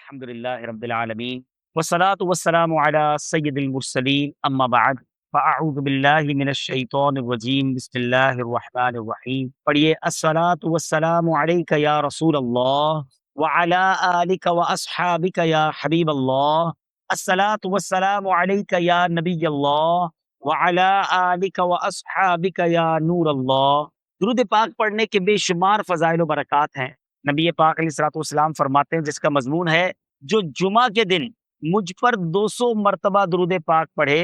الحمد لله رب العالمين والصلاة والسلام على سيد المرسلين أما بعد فأعوذ بالله من الشيطان الرجيم بسم الله الرحمن الرحيم پڑھیے الصلاة والسلام عليك يا رسول الله وعلى آلك وأصحابك يا حبيب الله الصلاة والسلام عليك يا نبي الله وعلى آلك وأصحابك يا نور الله۔ درود پاک پڑھنے کے بے شمار فضائل و برکات ہیں۔ نبی پاک علیہ الصلوۃ والسلام فرماتے ہیں جس کا مضمون ہے جو جمعہ کے دن مجھ پر 200 مرتبہ درود پاک پڑھے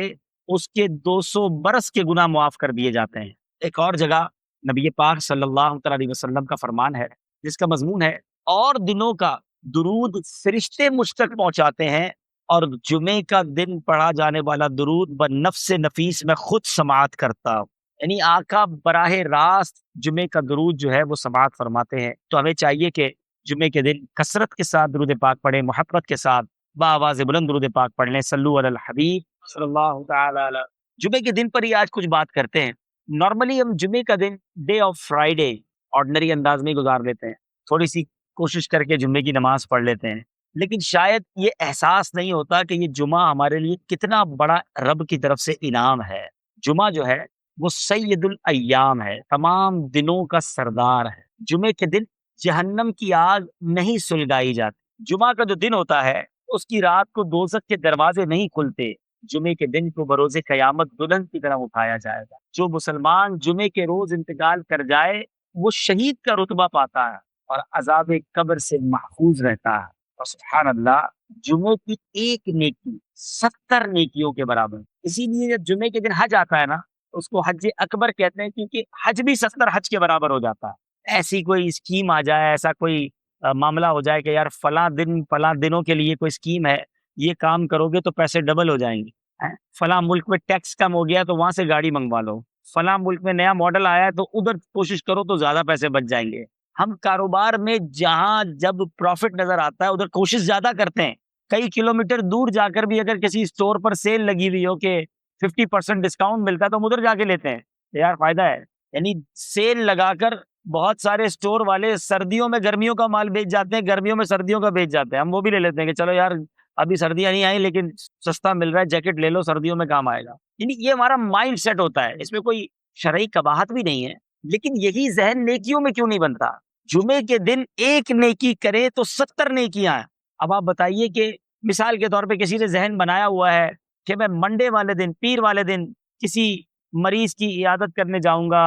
اس کے 200 برس کے گناہ معاف کر دیے جاتے ہیں۔ ایک اور جگہ نبی پاک صلی اللہ تعالی علیہ وسلم کا فرمان ہے جس کا مضمون ہے اور دنوں کا درود فرشتے مجھ تک پہنچاتے ہیں اور جمعے کا دن پڑھا جانے والا درود بنفس نفیس میں خود سماعت کرتا ہوں۔ یعنی آقا براہ راست جمعے کا درود جو ہے وہ سماعت فرماتے ہیں، تو ہمیں چاہیے کہ جمعے کے دن کثرت کے ساتھ درود پاک پڑھیں، محبت کے ساتھ بآواز بلند درود پاک پڑھ لیں۔ صلو علی الحبیب صلی اللہ تعالی علیہ۔ جمعے کے دن پر ہی آج کچھ بات کرتے ہیں۔ نارملی ہم جمعے کا دن ڈے آف فرائیڈے آرڈنری انداز میں گزار لیتے ہیں، تھوڑی سی کوشش کر کے جمعے کی نماز پڑھ لیتے ہیں، لیکن شاید یہ احساس نہیں ہوتا کہ یہ جمعہ ہمارے لیے کتنا بڑا رب کی طرف سے انعام ہے۔ جمعہ جو ہے وہ سید الایام ہے، تمام دنوں کا سردار ہے۔ جمعے کے دن جہنم کی آگ نہیں سلگائی جاتی۔ جمعہ کا جو دن ہوتا ہے اس کی رات کو دوزخ کے دروازے نہیں کھلتے۔ جمعے کے دن کو بروز قیامت دلہن کی طرح اٹھایا جائے گا۔ جو مسلمان جمعے کے روز انتقال کر جائے وہ شہید کا رتبہ پاتا ہے اور عذاب قبر سے محفوظ رہتا ہے۔ اور سبحان اللہ، جمعے کی ایک نیکی 70 نیکیوں کے برابر۔ اسی لیے جب جمعے کے دن حج آتا ہے نا اس کو حج اکبر کہتے ہیں، کیونکہ حج بھی 70 حج کے برابر ہو جاتا ہے۔ ایسی کوئی اسکیم آ جائے، ایسا کوئی معاملہ ہو جائے کہ یار فلاں دن فلاں دنوں کے لیے کوئی اسکیم ہے، یہ کام کرو گے تو پیسے ڈبل ہو جائیں گے۔ فلاں ملک میں ٹیکس کم ہو گیا تو وہاں سے گاڑی منگوا لو، فلاں ملک میں نیا ماڈل آیا ہے تو ادھر کوشش کرو تو زیادہ پیسے بچ جائیں گے۔ ہم کاروبار میں جہاں جب پروفٹ نظر آتا ہے ادھر کوشش زیادہ کرتے ہیں۔ کئی کلومیٹر دور جا کر بھی اگر کسی اسٹور پر سیل لگی ہوئی ہو کہ 50% ڈسکاؤنٹ ملتا ہے تو ہم ادھر جا کے لیتے ہیں، یار فائدہ ہے۔ یعنی سیل لگا کر بہت سارے اسٹور والے سردیوں میں گرمیوں کا مال بیچ جاتے ہیں، گرمیوں میں سردیوں کا بیچ جاتے ہیں، ہم وہ بھی لے لیتے ہیں کہ چلو یار ابھی سردیاں نہیں آئی لیکن سستا مل رہا ہے، جیکٹ لے لو سردیوں میں کام آئے گا۔ یعنی یہ ہمارا مائنڈ سیٹ ہوتا ہے، اس میں کوئی شرعی قباحت بھی نہیں ہے، لیکن یہی ذہن نیکیوں میں کیوں نہیں بنتا؟ جمعے کے دن ایک نیکی کرے تو 70 نیکیاں ہیں۔ اب آپ بتائیے کہ مثال کے طور پہ کسی نے ذہن بنایا ہوا ہے کہ میں منڈے والے دن، پیر والے دن کسی مریض کی عیادت کرنے جاؤں گا،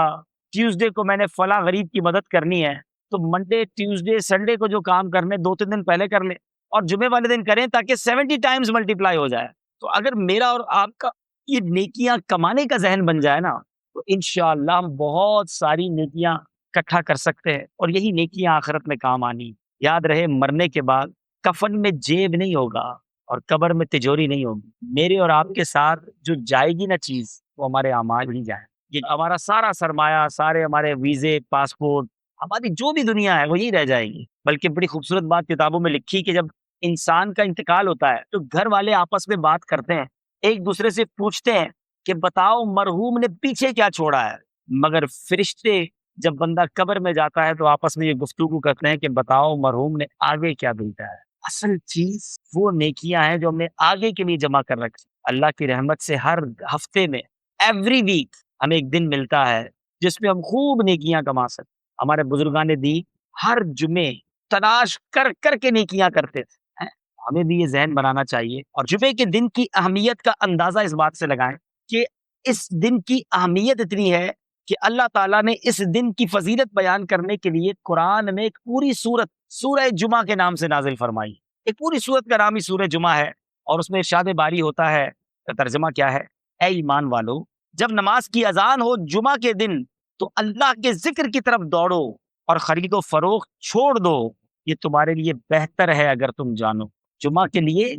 ٹیوزڈے کو میں نے فلاں غریب کی مدد کرنی ہے، تو منڈے ٹیوزڈے سنڈے کو جو کام کرنے 2-3 دن پہلے کر لیں اور جمعے والے دن کریں تاکہ 70 ٹائمز ملٹیپلائی ہو جائے۔ تو اگر میرا اور آپ کا یہ نیکیاں کمانے کا ذہن بن جائے نا تو انشاءاللہ ہم بہت ساری نیکیاں اکٹھا کر سکتے ہیں، اور یہی نیکیاں آخرت میں کام آنی۔ یاد رہے مرنے کے بعد کفن میں جیب نہیں ہوگا اور قبر میں تجوری نہیں ہوگی۔ میرے اور آپ کے ساتھ جو جائے گی نا چیز وہ ہمارے اعمال نہیں جائے، یہ ہمارا سارا سرمایہ، سارے ہمارے ویزے، پاسپورٹ، ہماری جو بھی دنیا ہے وہ یہی رہ جائے گی۔ بلکہ بڑی خوبصورت بات کتابوں میں لکھی کہ جب انسان کا انتقال ہوتا ہے تو گھر والے آپس میں بات کرتے ہیں، ایک دوسرے سے پوچھتے ہیں کہ بتاؤ مرحوم نے پیچھے کیا چھوڑا ہے، مگر فرشتے جب بندہ قبر میں جاتا ہے تو آپس میں یہ گفتگو کرتے ہیں کہ بتاؤ مرحوم نے آگے کیا بھیجا ہے۔ اصل چیز وہ نیکیاں ہیں جو ہم نے آگے کے لیے جمع کر رکھی۔ اللہ کی رحمت سے ہر ہفتے میں ایوری ویک ہمیں ایک دن ملتا ہے جس میں ہم خوب نیکیاں کما سکتے۔ ہمارے بزرگان دی ہر جمعے تلاش کر کر کے نیکیاں کرتے تھے، ہمیں بھی یہ ذہن بنانا چاہیے۔ اور جمعے کے دن کی اہمیت کا اندازہ اس بات سے لگائیں کہ اس دن کی اہمیت اتنی ہے کہ اللہ تعالیٰ نے اس دن کی فضیلت بیان کرنے کے لیے قرآن میں ایک پوری سورت سورہ جمعہ کے نام سے نازل فرمائی۔ ایک پوری سورت کا نام ہی سورہ جمعہ ہے، اور اس میں ارشاد باری ہوتا ہے، ترجمہ کیا ہے؟ اے ایمان والو، جب نماز کی اذان ہو جمعہ کے دن تو اللہ کے ذکر کی طرف دوڑو اور خرید و فروخت چھوڑ دو، یہ تمہارے لیے بہتر ہے اگر تم جانو۔ جمعہ کے لیے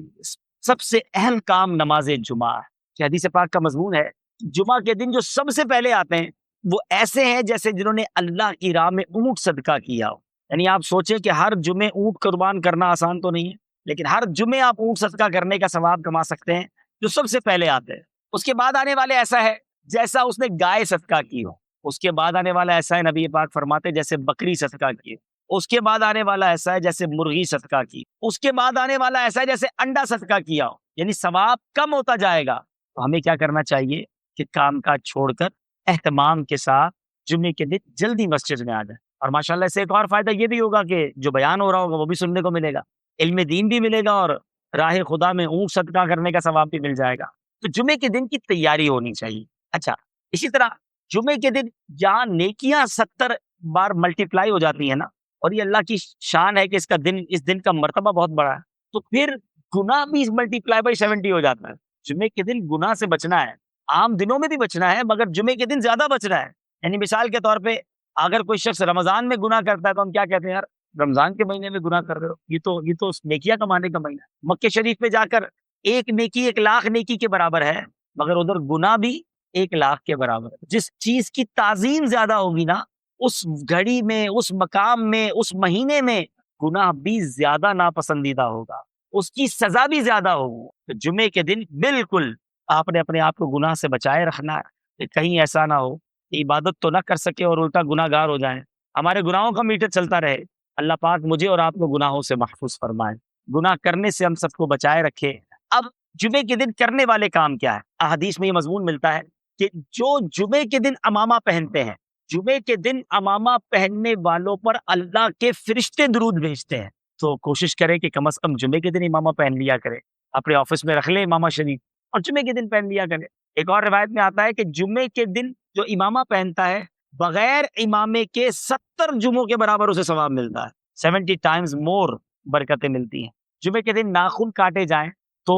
سب سے اہم کام نماز جمعہ ہے۔ کہ حدیث پاک کا مضمون ہے جمعہ کے دن جو سب سے پہلے آتے ہیں وہ ایسے ہیں جیسے جنہوں نے اللہ کی راہ میں اونٹ صدقہ کیا ہو۔ یعنی آپ سوچیں کہ ہر جمعے اونٹ قربان کرنا آسان تو نہیں ہے، لیکن ہر جمعے آپ اونٹ صدقہ کرنے کا ثواب کما سکتے ہیں جو سب سے پہلے آتے ہیں۔ اس کے بعد آنے والے ایسا ہے جیسا اس نے گائے صدقہ کی ہو، اس کے بعد آنے والا ایسا ہے نبی پاک فرماتے جیسے بکری صدقہ کی۔ اس کے بعد آنے والا ایسا ہے جیسے مرغی صدقہ کی، اس کے بعد آنے والا ایسا ہے جیسے انڈا صدقہ کیا ہو، یعنی ثواب کم ہوتا جائے گا۔ تو ہمیں کیا کرنا چاہیے کہ کام کاج چھوڑ کر اہتمام کے ساتھ جمعے کے دن جلدی مسجد میں آ جائیں۔ اور ماشاءاللہ سے ایک اور فائدہ یہ بھی ہوگا کہ جو بیان ہو رہا ہوگا وہ بھی سننے کو ملے گا، علم دین بھی ملے گا، اور راہ خدا میں اونٹ صدقہ کرنے کا ثواب بھی مل جائے گا۔ تو جمعے کے دن کی تیاری ہونی چاہیے۔ اچھا، اسی طرح جمعے کے دن جہاں نیکیاں 70 بار ملٹیپلائی ہو جاتی ہیں نا، اور یہ اللہ کی شان ہے کہ اس دن کا مرتبہ بہت بڑا ہے، تو پھر گناہ بھی ملٹیپلائی بائی 70 ہو جاتا ہے۔ جمعے کے دن گناہ سے بچنا ہے، عام دنوں میں بھی بچنا ہے، مگر جمعے کے دن زیادہ بچنا ہے۔ یعنی مثال کے طور پہ اگر کوئی شخص رمضان میں گناہ کرتا ہے تو ہم کیا کہتے ہیں، یار رمضان کے مہینے میں گناہ کر رہے ہو، یہ تو نیکیاں کمانے کا مہینہ ہے۔ مکے شریف میں جا کر ایک نیکی 1,00,000 نیکی کے برابر ہے، مگر ادھر گناہ بھی 1,00,000 کے برابر ہے۔ جس چیز کی تعظیم زیادہ ہوگی نا، اس گھڑی میں، اس مقام میں، اس مہینے میں گناہ بھی زیادہ ناپسندیدہ ہوگا، اس کی سزا بھی زیادہ ہوگی۔ تو جمعے کے دن بالکل آپ نے اپنے آپ کو گناہ سے بچائے رکھنا ہے کہ کہیں ایسا نہ ہو کہ عبادت تو نہ کر سکے اور الٹا گناہ گار ہو جائیں، ہمارے گناہوں کا میٹر چلتا رہے۔ اللہ پاک مجھے اور آپ کو گناہوں سے محفوظ فرمائے، گناہ کرنے سے ہم سب کو بچائے رکھے۔ اب جمعے کے دن کرنے والے کام کیا ہے؟ احادیث میں یہ مضمون ملتا ہے کہ جو جمعے کے دن امامہ پہنتے ہیں، جمعے کے دن امامہ پہننے والوں پر اللہ کے فرشتے درود بھیجتے ہیں۔ تو کوشش کریں کہ کم از کم جمعے کے دن امامہ پہن لیا کرے، اپنے آفس میں رکھ لیں امامہ شریف اور جمعے کے دن پہن لیا کرے۔ ایک اور روایت میں آتا ہے کہ جمعے کے دن جو امامہ پہنتا ہے بغیر امامے کے 70 جمعوں کے برابر اسے ثواب ملتا ہے، 70 ٹائمز مور برکتیں ملتی ہیں۔ جمعے کے دن ناخن کاٹے جائیں تو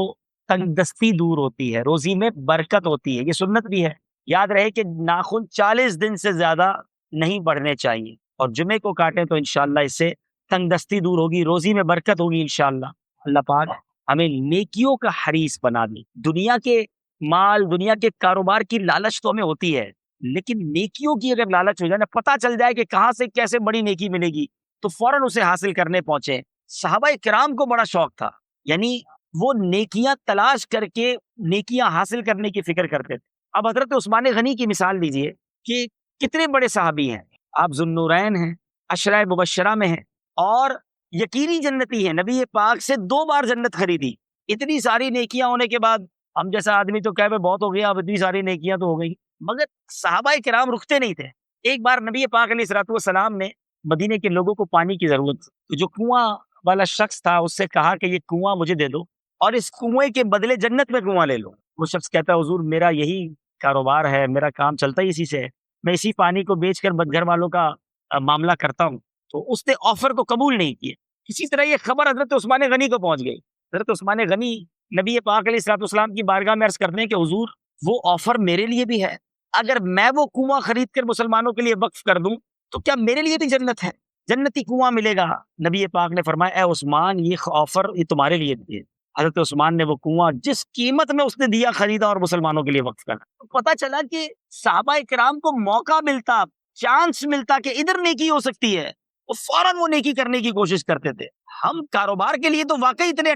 تنگ دستی دور ہوتی ہے، روزی میں برکت ہوتی ہے، یہ سنت بھی ہے۔ یاد رہے کہ ناخن 40 دن سے زیادہ نہیں بڑھنے چاہیے، اور جمعے کو کاٹیں تو انشاءاللہ اس سے تنگ دستی دور ہوگی، روزی میں برکت ہوگی انشاءاللہ۔ اللہ پاک ہمیں نیکیوں کا حریص بنا دی۔ دنیا کے مال، دنیا کے کاروبار کی لالچ تو ہمیں ہوتی ہے، لیکن نیکیوں کی اگر لالچ ہو جائے نا، پتہ چل جائے کہ کہاں سے کیسے بڑی نیکی ملے گی، تو فوراً اسے حاصل کرنے پہنچے۔ صحابہ کرام کو بڑا شوق تھا، یعنی وہ نیکیاں تلاش کر کے نیکیاں حاصل کرنے کی فکر کرتے تھے۔ اب حضرت عثمان غنی کی مثال لیجئے کہ کتنے بڑے صحابی ہیں، آپ ذوالنورین ہیں، عشرہ مبشرہ میں ہیں، اور یقینی جنتی ہیں، نبی پاک سے 2 بار جنت خریدی۔ اتنی ساری نیکیاں ہونے کے بعد ہم جیسا آدمی تو کہے بہت ہو گیا، اب اتنی ساری نیکیاں تو ہو گئی، مگر صحابہ کرام رکتے نہیں تھے۔ ایک بار نبی پاک علیہ الصلوۃ والسلام نے مدینے کے لوگوں کو پانی کی ضرورت تھی، تو جو کنواں والا شخص تھا اس سے کہا کہ یہ کنواں مجھے دے دو اور اس کنویں کے بدلے جنت میں کنواں لے لو۔ وہ شخص کہتا ہے حضور میرا یہی کاروبار ہے، میرا کام چلتا ہی اسی سے ہے، میں اسی پانی کو بیچ کر گھر والوں کا معاملہ کرتا ہوں۔ تو اس نے آفر کو قبول نہیں کیا۔ اسی طرح یہ خبر حضرت عثمان غنی کو پہنچ گئی۔ حضرت عثمان غنی نبی پاک علیہ الصلوۃ والسلام کی بارگاہ میں عرض کرتے ہیں کہ حضور وہ آفر میرے لیے بھی ہے، اگر میں وہ کنواں خرید کر مسلمانوں کے لیے وقف کر دوں تو کیا میرے لیے بھی جنت ہے، جنتی کنواں ملے گا؟ نبی پاک نے فرمایا اے عثمان یہ آفر یہ تمہارے لیے ہے۔ حضرت عثمان نے وہ کنواں جس قیمت میں اس نے دیا خریدا اور مسلمانوں کے لیے وقف کرا۔ تو پتہ چلا کہ صحابہ کرام کو موقع ملتا، چانس ملتا کہ ادھر نیکی ہو سکتی ہے، وہ فوراً وہ نیکی کرنے کی کوشش کرتے تھے۔ ہم کاروبار کے لیے تو واقعی اتنے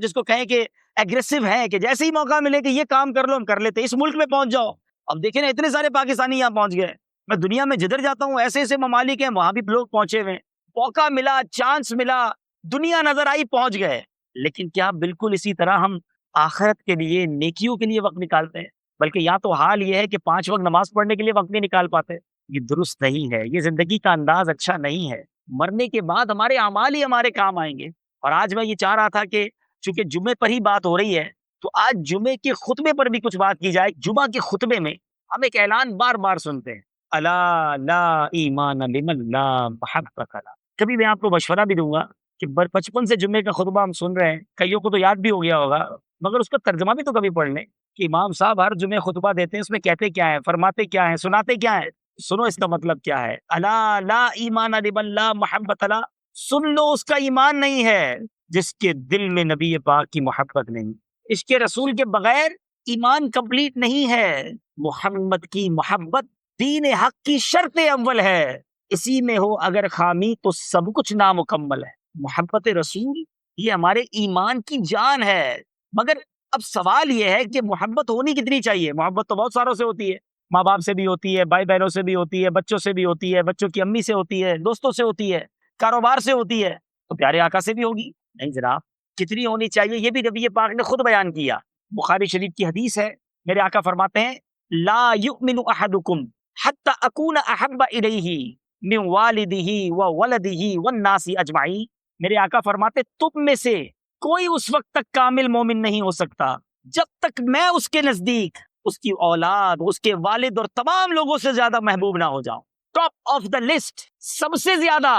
جس کو کہیں کہ ایگریسو ہیں کہ جیسے ہی موقع ملے کہ یہ کام کر لو ہم کر لیتے، اس ملک میں پہنچ جاؤ۔ اب دیکھیں نا اتنے سارے پاکستانی یہاں پہنچ گئے، میں دنیا میں جدھر جاتا ہوں ایسے ایسے ممالک ہیں وہاں بھی لوگ پہنچے ہوئے، موقع ملا، چانس ملا، دنیا نظر آئی، پہنچ گئے۔ لیکن کیا بالکل اسی طرح ہم آخرت کے لیے، نیکیوں کے لیے وقت نکالتے ہیں؟ بلکہ یہاں تو حال یہ ہے کہ 5 وقت نماز پڑھنے کے لیے وقت نہیں نکال پاتے۔ یہ درست نہیں ہے، یہ زندگی کا انداز اچھا نہیں ہے۔ مرنے کے بعد ہمارے اعمال ہی ہمارے کام آئیں گے۔ اور آج میں یہ چاہ رہا تھا کہ چونکہ جمعے پر ہی بات ہو رہی ہے تو آج جمعے کے خطبے پر بھی کچھ بات کی جائے۔ جمعہ کے خطبے میں ہم ایک اعلان بار بار سنتے ہیں، الا لا ایمان لمن لا محبت له۔ کبھی میں آپ کو مشورہ بھی دوں گا کہ بچپن سے جمعے کا خطبہ ہم سن رہے ہیں، کئیوں کو تو یاد بھی ہو گیا ہوگا، مگر اس کا ترجمہ بھی تو کبھی پڑھ لیں کہ امام صاحب ہر جمعے خطبہ دیتے ہیں، اس میں کہتے کیا ہیں، فرماتے کیا ہیں، سناتے کیا ہیں۔ سنو اس کا مطلب کیا ہے، الا لا ایمان لمن لا محبت له۔ سن لو اس کا ایمان نہیں ہے جس کے دل میں نبی پاک کی محبت نہیں، اس کے رسول کے بغیر ایمان کمپلیٹ نہیں ہے۔ محمد کی محبت دین حق کی شرط اول ہے، اسی میں ہو اگر خامی تو سب کچھ نامکمل ہے۔ محبت رسول یہ ہمارے ایمان کی جان ہے۔ مگر اب سوال یہ ہے کہ محبت ہونی کتنی چاہیے؟ محبت تو بہت ساروں سے ہوتی ہے، ماں باپ سے بھی ہوتی ہے، بھائی بہنوں سے بھی ہوتی ہے، بچوں سے بھی ہوتی ہے، بچوں کی امی سے ہوتی ہے، دوستوں سے ہوتی ہے۔ کاروبار سے ہوتی ہے تو پیارے آقا سے بھی ہوگی؟ نہیں جناب، کتنی ہونی چاہیے یہ بھی نبی پاک نے خود بیان کیا۔ بخاری شریف کی حدیث ہے، میرے آقا فرماتے ہیں لا یؤمن احدکم حتی اکون احب الیہ من والدہ وولدہ والناس اجمعین۔ میرے آقا فرماتے تم میں سے کوئی اس وقت تک کامل مومن نہیں ہو سکتا جب تک میں اس کے نزدیک اس کی اولاد، اس کے والد اور تمام لوگوں سے زیادہ محبوب نہ ہو جاؤں۔ ٹاپ آف دا لسٹ، سب سے زیادہ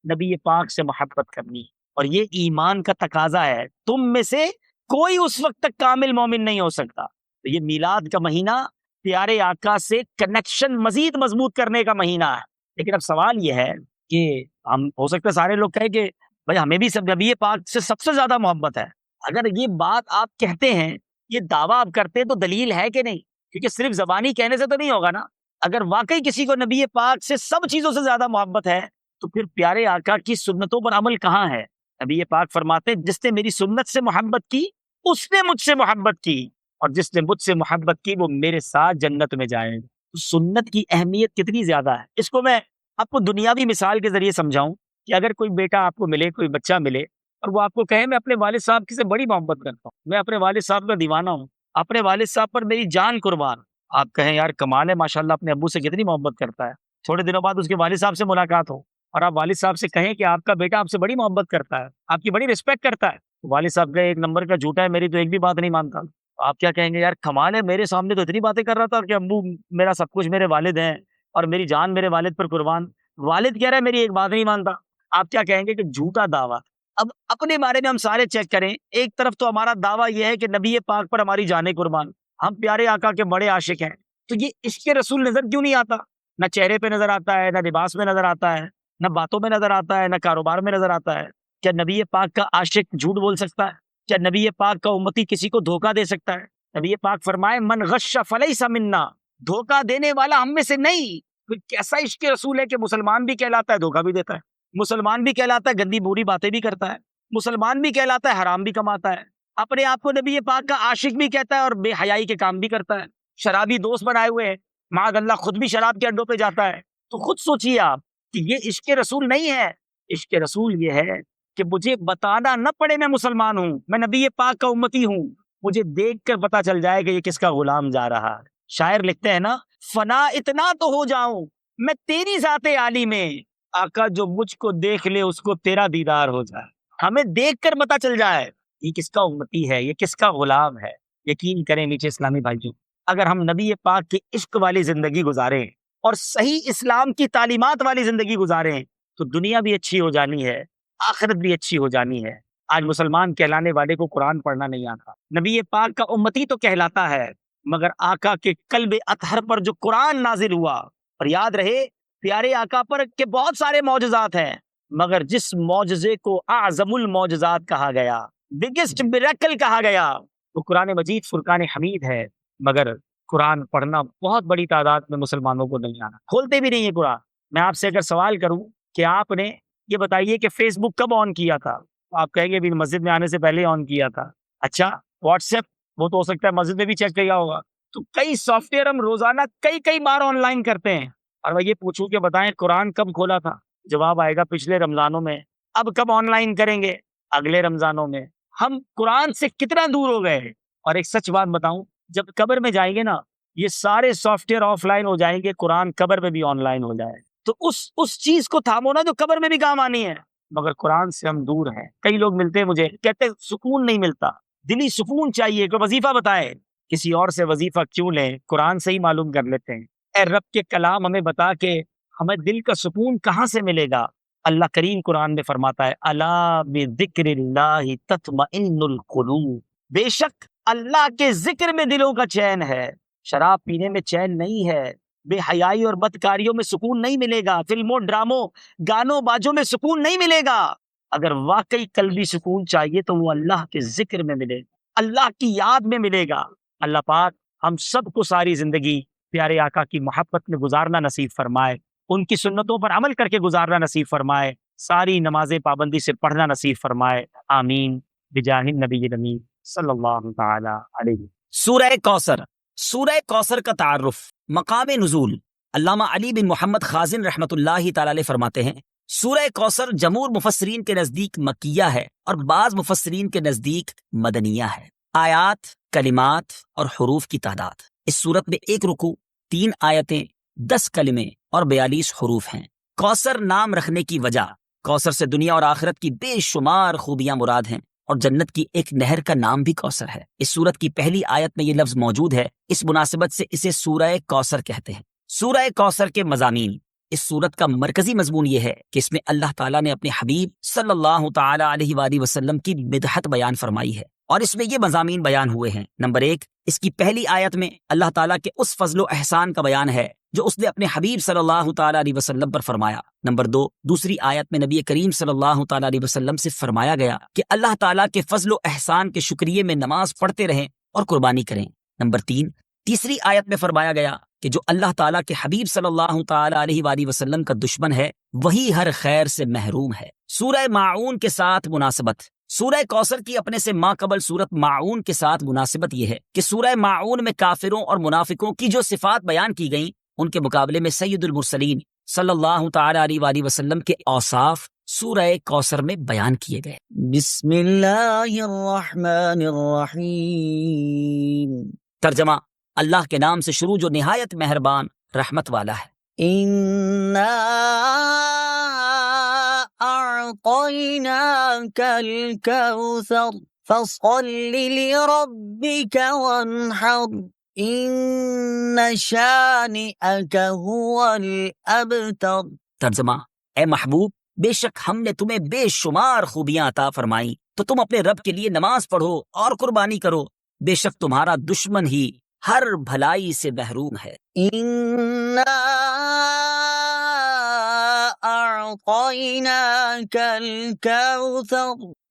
نبی پاک سے محبت کرنی، اور یہ ایمان کا تقاضا ہے۔ تم میں سے کوئی اس وقت تک کامل مومن نہیں ہو سکتا۔ تو یہ میلاد کا مہینہ پیارے آقا سے کنیکشن مزید مضبوط کرنے کا مہینہ ہے۔ لیکن اب سوال یہ ہے کہ ہم ہو سکتا ہے سارے لوگ کہیں کہ بھائی ہمیں بھی سب نبی پاک سے سب سے زیادہ محبت ہے۔ اگر یہ بات آپ کہتے ہیں، یہ دعویٰ آپ کرتے ہیں، تو دلیل ہے کہ نہیں؟ کیونکہ صرف زبانی کہنے سے تو نہیں ہوگا نا۔ اگر واقعی کسی کو نبی پاک سے سب چیزوں سے زیادہ محبت ہے تو پھر پیارے آقا کی سنتوں پر عمل کہاں ہے؟ نبی پاک فرماتے ہیں جس نے میری سنت سے محبت کی اس نے مجھ سے محبت کی، اور جس نے مجھ سے محبت کی وہ میرے ساتھ جنت میں جائے گا۔ سنت کی اہمیت کتنی زیادہ ہے، اس کو میں آپ کو دنیاوی مثال کے ذریعے سمجھاؤں کہ اگر کوئی بیٹا آپ کو ملے، کوئی بچہ ملے اور وہ آپ کو کہے میں اپنے والد صاحب کی سے بڑی محبت کرتا ہوں، میں اپنے والد صاحب کا دیوانہ ہوں، اپنے والد صاحب پر میری جان قربان، آپ کہیں یار کمال ہے، ماشاءاللہ اپنے ابو سے کتنی محبت کرتا ہے۔ تھوڑے دنوں بعد اس کے والد صاحب سے ملاقات ہو اور آپ والد صاحب سے کہیں کہ آپ کا بیٹا آپ سے بڑی محبت کرتا ہے، آپ کی بڑی رسپیکٹ کرتا ہے، والد صاحب کا ایک نمبر کا جھوٹا ہے، میری تو ایک بھی بات نہیں مانتا۔ آپ کیا کہیں گے؟ یار کمال ہے، میرے سامنے تو اتنی باتیں کر رہا تھا کہ ابو میرا سب کچھ، میرے والد ہیں اور میری جان میرے والد پر قربان، والد کہہ رہا ہے میری ایک بات نہیں مانتا۔ آپ کیا کہیں گے کہ جھوٹا دعویٰ۔ اب اپنے بارے میں ہم سارے چیک کریں، ایک طرف تو ہمارا دعویٰ یہ ہے کہ نبی پاک پر ہماری جانیں قربان، ہم پیارے آقا کے بڑے عاشق ہیں، تو یہ عشق رسول نظر کیوں نہیں آتا؟ نہ چہرے پہ نظر آتا ہے، نہ لباس میں نظر آتا ہے، نہ باتوں میں نظر آتا ہے، نہ کاروبار میں نظر آتا ہے۔ کیا نبی پاک کا عاشق جھوٹ بول سکتا ہے؟ کیا نبی پاک کا امتی کسی کو دھوکہ دے سکتا ہے؟ نبی پاک فرمائے من غش فلیس منا، دھوکہ دینے والا ہم میں سے نہیں۔ پھر کیسا عشق رسول ہے کہ مسلمان بھی کہلاتا ہے دھوکہ بھی دیتا ہے، مسلمان بھی کہلاتا ہے گندی بری باتیں بھی کرتا ہے، مسلمان بھی کہلاتا ہے حرام بھی کماتا ہے، اپنے آپ کو نبی پاک کا عاشق بھی کہتا ہے اور بے حیائی کے کام بھی کرتا ہے، شرابی دوست بنائے ہوئے ہیں، معاذ اللہ خود بھی شراب کے اڈوں پہ جاتا ہے۔ تو خود سوچیے آپ کہ یہ عشق رسول نہیں ہے۔ عشق رسول یہ ہے کہ مجھے بتانا نہ پڑے میں مسلمان ہوں، میں نبی پاک کا امتی ہوں، مجھے دیکھ کر پتا چل جائے کہ یہ کس کا غلام جا رہا ہے۔ شاعر لکھتے ہیں نا، فنا اتنا تو ہو جاؤں میں تیری ذات عالی میں، آقا جو مجھ کو دیکھ لے اس کو تیرا دیدار ہو جائے۔ ہمیں دیکھ کر پتا چل جائے یہ کس کا امتی ہے، یہ کس کا غلام ہے۔ یقین کریں میٹھے اسلامی بھائیوں، اگر ہم نبی پاک کی عشق والی زندگی گزاریں اور صحیح اسلام کی تعلیمات والی زندگی گزاریں تو دنیا بھی اچھی ہو جانی ہے، آخرت بھی اچھی ہو جانی ہے۔ آج مسلمان کہلانے والے کو قرآن پڑھنا نہیں آتا، نبی پاک کا امتی تو کہلاتا ہے، مگر آقا کے قلب اطہر پر جو قرآن نازل ہوا، اور یاد رہے پیارے آقا پر کے بہت سارے معجزات ہیں، مگر جس معجزے کو اعظم المعجزات کہا گیا، بگیسٹ میریکل کہا گیا، وہ قرآن مجید فرقان حمید ہے۔ مگر قرآن پڑھنا بہت بڑی تعداد میں مسلمانوں کو نہیں آنا، کھولتے بھی نہیں ہے قرآن۔ میں آپ سے اگر سوال کروں کہ آپ نے یہ بتائیے کہ فیس بک کب آن کیا تھا، آپ کہیں گے بھی مسجد میں آنے سے پہلے آن کیا تھا۔ اچھا واٹس ایپ، وہ تو ہو سکتا ہے مسجد میں بھی چیک کیا ہوگا۔ تو کئی سافٹ ویئر ہم روزانہ کئی بار آن لائن کرتے ہیں، اور میں یہ پوچھوں کہ بتائیں قرآن کب کھولا تھا، جواب آئے گا پچھلے رمضانوں میں۔ اب کب آن لائن کریں گے؟ اگلے رمضانوں میں۔ ہم قرآن سے کتنا دور ہو گئے ہیں۔ اور ایک سچ بات بتاؤں، جب قبر میں جائیں گے نا، یہ سارے سافٹ ویئر آف لائن ہو جائیں گے، قرآن قبر میں بھی آن لائن ہو جائے، تو اس چیز کو تھامو نا جو قبر میں بھی کام آنی ہے۔ مگر قرآن سے ہم دور ہیں۔ کئی لوگ ملتے ہیں مجھے، کہتے ہیں سکون نہیں ملتا، دلی سکون چاہیے، کوئی وظیفہ بتائے۔ کسی اور سے وظیفہ کیوں لیں، قرآن سے ہی معلوم کر لیتے ہیں۔ اے رب کے کلام ہمیں بتا کہ ہمیں دل کا سکون کہاں سے ملے گا۔ اللہ کریم قرآن میں فرماتا ہے الا بذکر اللہ تطمئن القلوب، بے شک اللہ کے ذکر میں دلوں کا چین ہے، شراب پینے میں چین نہیں ہے، بے حیائی اور بدکاریوں میں سکون نہیں ملے گا، فلموں ڈراموں گانوں باجوں میں سکون نہیں ملے گا۔ اگر واقعی قلبی سکون چاہیے تو وہ اللہ کے ذکر میں ملے گا، اللہ کی یاد میں ملے گا۔ اللہ پاک ہم سب کو ساری زندگی پیارے آقا کی محبت میں گزارنا نصیب فرمائے، ان کی سنتوں پر عمل کر کے گزارنا نصیب فرمائے، ساری نمازیں پابندی سے پڑھنا نصیب فرمائے، آمین بجاہ النبی الامین صلی اللہ تعالی علیہ۔ سورہ کوثر۔ سورہ کوثر کا تعارف، مقام نزول۔ علامہ علی بن محمد خازن رحمۃ اللہ تعالی علیہ فرماتے ہیں سورہ کوثر جمہور مفسرین کے نزدیک مکیہ ہے اور بعض مفسرین کے نزدیک مدنیہ ہے۔ آیات، کلمات اور حروف کی تعداد: اس صورت میں 1 رکوع، 3 آیتیں، 10 کلمے اور 42 حروف ہیں۔ کوثر نام رکھنے کی وجہ: کوثر سے دنیا اور آخرت کی بے شمار خوبیاں مراد ہیں اور جنت کی ایک نہر کا نام بھی کوثر ہے۔ اس سورت کی پہلی آیت میں یہ لفظ موجود ہے، اس مناسبت سے اسے سورہ کوثر کہتے ہیں۔ سورہ کوثر کے مضامین: اس سورت کا مرکزی مضمون یہ ہے کہ اس میں اللہ تعالیٰ نے اپنے حبیب صلی اللہ تعالی علیہ وآلہ وسلم کی مدحت بیان فرمائی ہے، اور اس میں یہ مضامین بیان ہوئے ہیں۔ نمبر 1، اس کی پہلی آیت میں اللہ تعالیٰ کے اس فضل و احسان کا بیان ہے جو اس نے اپنے حبیب صلی اللہ تعالی علیہ وسلم پر فرمایا۔ نمبر 2، دوسری آیت میں نبی کریم صلی اللہ تعالی علیہ وسلم سے فرمایا گیا کہ اللہ تعالیٰ کے فضل و احسان کے شکریے میں نماز پڑھتے رہیں اور قربانی کریں۔ نمبر 3، تیسری آیت میں فرمایا گیا کہ جو اللہ تعالیٰ کے حبیب صلی اللہ تعالی علیہ وآلہ وسلم کا دشمن ہے وہی ہر خیر سے محروم ہے۔ سورہ ماعون کے ساتھ مناسبت: سورہ کوثر کی اپنے سے ماقبل سورت ماعون کے ساتھ مناسبت یہ ہے کہ سورہ ماعون میں کافروں اور منافقوں کی جو صفات بیان کی گئیں ان کے مقابلے میں سید المرسلین صلی اللہ تعالی علیہ وآلہ وسلم کے اوصاف سورہ کوثر میں بیان کیے گئے۔ بسم اللہ الرحمن الرحیم۔ ترجمہ: اللہ کے نام سے شروع جو نہایت مہربان رحمت والا ہے۔ اِنَّا أعطيناك الكوثر فصل لربك وانحر إن شانئك هو الأبتر۔ ترجمہ: اے محبوب، بے شک ہم نے تمہیں بے شمار خوبیاں عطا فرمائیں تو تم اپنے رب کے لیے نماز پڑھو اور قربانی کرو، بے شک تمہارا دشمن ہی ہر بھلائی سے محروم ہے۔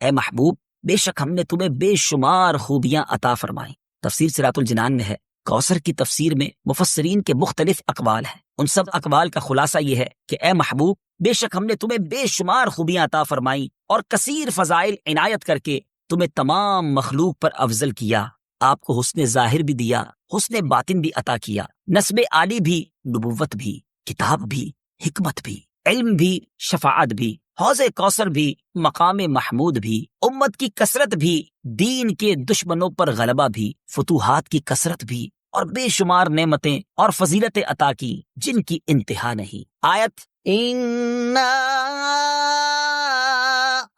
اے محبوب، بے شک ہم نے تمہیں بے شمار خوبیاں عطا فرمائیں۔ تفسیر صراط الجنان میں ہے، کوثر کی تفسیر میں مفسرین کے مختلف اقوال ہیں۔ ان سب اقوال کا خلاصہ یہ ہے کہ اے محبوب، بے شک ہم نے تمہیں بے شمار خوبیاں عطا فرمائیں اور کثیر فضائل عنایت کر کے تمہیں تمام مخلوق پر افضل کیا۔ آپ کو حسن ظاہر بھی دیا، حسن باطن بھی عطا کیا، نسب عالی بھی، نبوت بھی، کتاب بھی، حکمت بھی، علم بھی، شفاعت بھی، حوض کوثر بھی، مقام محمود بھی، امت کی کثرت بھی، دین کے دشمنوں پر غلبہ بھی، فتوحات کی کثرت بھی، اور بے شمار نعمتیں اور فضیلتیں عطا کی جن کی انتہا نہیں۔ آیت اِنَّا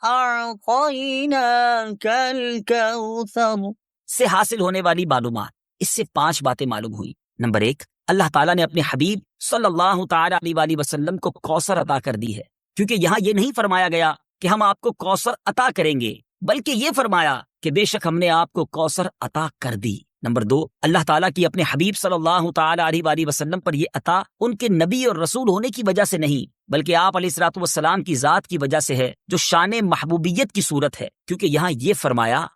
أَعْطَيْنَاكَ الْكَوْثَرَ سے حاصل ہونے والی معلومات: اس سے 5 باتیں معلوم ہوئی۔ نمبر 1، اللہ تعالیٰ نے اپنے حبیب صلی اللہ تعالی علیہ وآلہ وسلم کو کوثر عطا کر دی ہے، کیونکہ یہاں یہ نہیں فرمایا گیا کہ ہم آپ کو کوثر عطا کریں گے، بلکہ یہ فرمایا کہ بے شک ہم نے آپ کو کوثر عطا کر دی۔ نمبر 2، اللہ تعالیٰ کی اپنے حبیب صلی اللہ تعالی علیہ وآلہ وسلم پر یہ عطا ان کے نبی اور رسول ہونے کی وجہ سے نہیں، بلکہ آپ علیہ الصلوۃ والسلام کی ذات کی وجہ سے ہے، جو شان محبوبیت کی صورت ہے، کیونکہ یہاں یہ فرمایا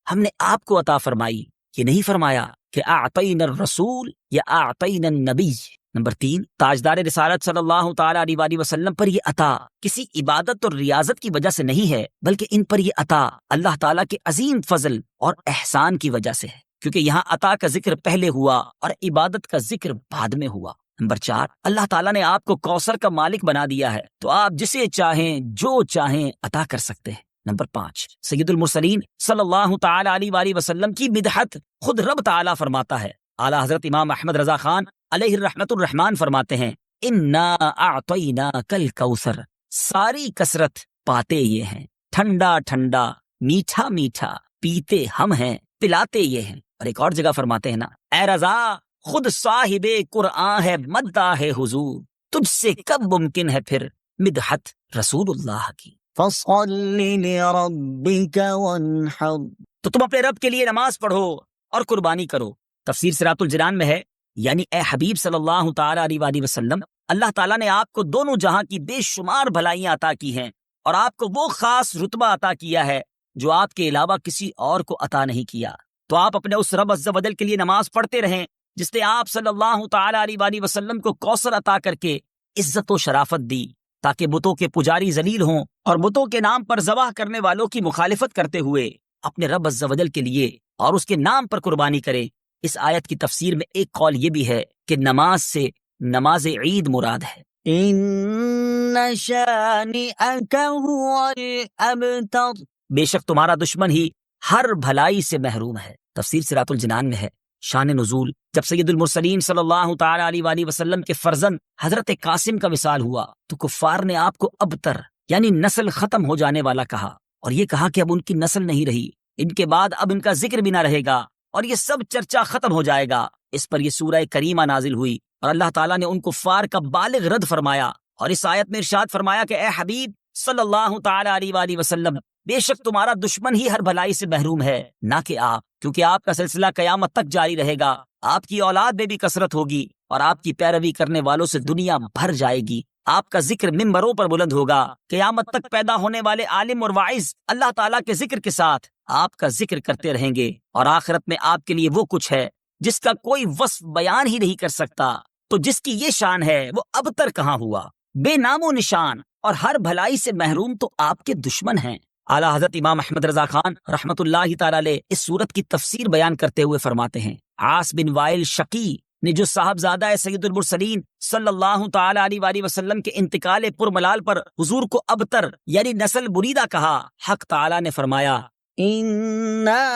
ہم نے آپ کو عطا فرمائی، یہ نہیں فرمایا کہ اعطینا الرسول یا اعطینا النبی۔ نمبر 3، تاجدار رسالت صلی اللہ تعالی علیہ وآلہ وسلم پر یہ عطا کسی عبادت اور ریاضت کی وجہ سے نہیں ہے، بلکہ ان پر یہ عطا اللہ تعالیٰ کے عظیم فضل اور احسان کی وجہ سے ہے، کیونکہ یہاں عطا کا ذکر پہلے ہوا اور عبادت کا ذکر بعد میں ہوا۔ نمبر 4، اللہ تعالیٰ نے آپ کو کوثر کا مالک بنا دیا ہے، تو آپ جسے چاہیں جو چاہیں عطا کر سکتے ہیں۔ نمبر 5، سید المرسلین صلی اللہ تعالی علیہ وآلہ وسلم کی مدحت خود رب تعالیٰ فرماتا ہے۔ اعلیٰ حضرت امام احمد رضا خان علیہ الرحمت الرحمان فرماتے ہیں، انا اعطیناک الکوثر، ساری کثرت پاتے یہ ہیں، ٹھنڈا ٹھنڈا، میٹھا میٹھا، پیتے ہم ہیں، پلاتے یہ ہیں۔ اور ایک اور جگہ فرماتے ہیں نا، اے رضا خود صاحب قرآن ہے، مدح ہے حضور، تجھ سے کب ممکن ہے پھر مدحت رسول اللہ کی۔ فصل لربک وانحر، تو تم اپنے رب کے لیے نماز پڑھو اور قربانی کرو۔ تفسیر صراط الجنان میں ہے، یعنی اے حبیب صلی اللہ تعالی علیہ وآلہ وسلم، اللہ تعالیٰ نے آپ کو دونوں جہاں کی بے شمار بھلائیاں عطا کی ہیں اور آپ کو وہ خاص رتبہ عطا کیا ہے جو آپ کے علاوہ کسی اور کو عطا نہیں کیا۔ تو آپ اپنے اس رب عز و جل کے لیے نماز پڑھتے رہیں جس نے آپ صلی اللہ تعالی علیہ وآلہ وسلم کو کوثر عطا کر کے عزت و شرافت دی، تاکہ بتوں کے پجاری ذلیل ہوں اور بتوں کے نام پر ذبح کرنے والوں کی مخالفت کرتے ہوئے اپنے رب عز و جل کے لیے اور اس کے نام پر قربانی کریں۔ اس آیت کی تفسیر میں ایک قول یہ بھی ہے کہ نماز سے نماز عید مراد ہے۔ ان شانئک هو الابتر، بے شک تمہارا دشمن ہی ہر بھلائی سے محروم ہے۔ تفسیر صراط الجنان میں ہے۔ شان نزول، جب سید المرسلین صلی اللہ تعالی علیہ وآلہ وسلم کے فرزند حضرت قاسم کا وصال ہوا تو کفار نے آپ کو ابتر یعنی نسل ختم ہو جانے والا کہا، اور یہ کہا کہ اب ان کی نسل نہیں رہی، ان کے بعد اب ان کا ذکر بھی نہ رہے گا اور یہ سب چرچا ختم ہو جائے گا۔ اس پر یہ سورہ کریمہ نازل ہوئی اور اللہ تعالیٰ نے ان کفار کا بالغ رد فرمایا، اور اس آیت میں ارشاد فرمایا کہ اے حبیب صلی اللہ تعالی علیہ وآلہ وسلم، بے شک تمہارا دشمن ہی ہر بھلائی سے محروم ہے، نہ کہ آپ، کیونکہ آپ کا سلسلہ قیامت تک جاری رہے گا، آپ کی اولاد میں بھی کثرت ہوگی اور آپ کی پیروی کرنے والوں سے دنیا بھر جائے گی۔ آپ کا ذکر ممبروں پر بلند ہوگا، قیامت تک پیدا ہونے والے عالم اور واعظ اللہ تعالیٰ کے ذکر کے ساتھ آپ کا ذکر کرتے رہیں گے، اور آخرت میں آپ کے لیے وہ کچھ ہے جس کا کوئی وصف بیان ہی نہیں کر سکتا۔ تو جس کی یہ شان ہے وہ ابتر کہاں ہوا، بے نام و نشان اور ہر بھلائی سے محروم تو آپ کے دشمن ہیں۔ اعلیٰ حضرت امام احمد رضا خان رحمۃ اللہ تعالی علیہ اس صورت کی تفسیر بیان کرتے ہوئے فرماتے ہیں، عاص بن وائل شقی نے جو صاحبزادہ سید المرسلین صلی اللہ تعالی علیہ وآلہ وسلم کے انتقال پرملال پر حضور کو ابتر یعنی نسل بریدہ کہا، حق تعالی نے فرمایا اِنَّا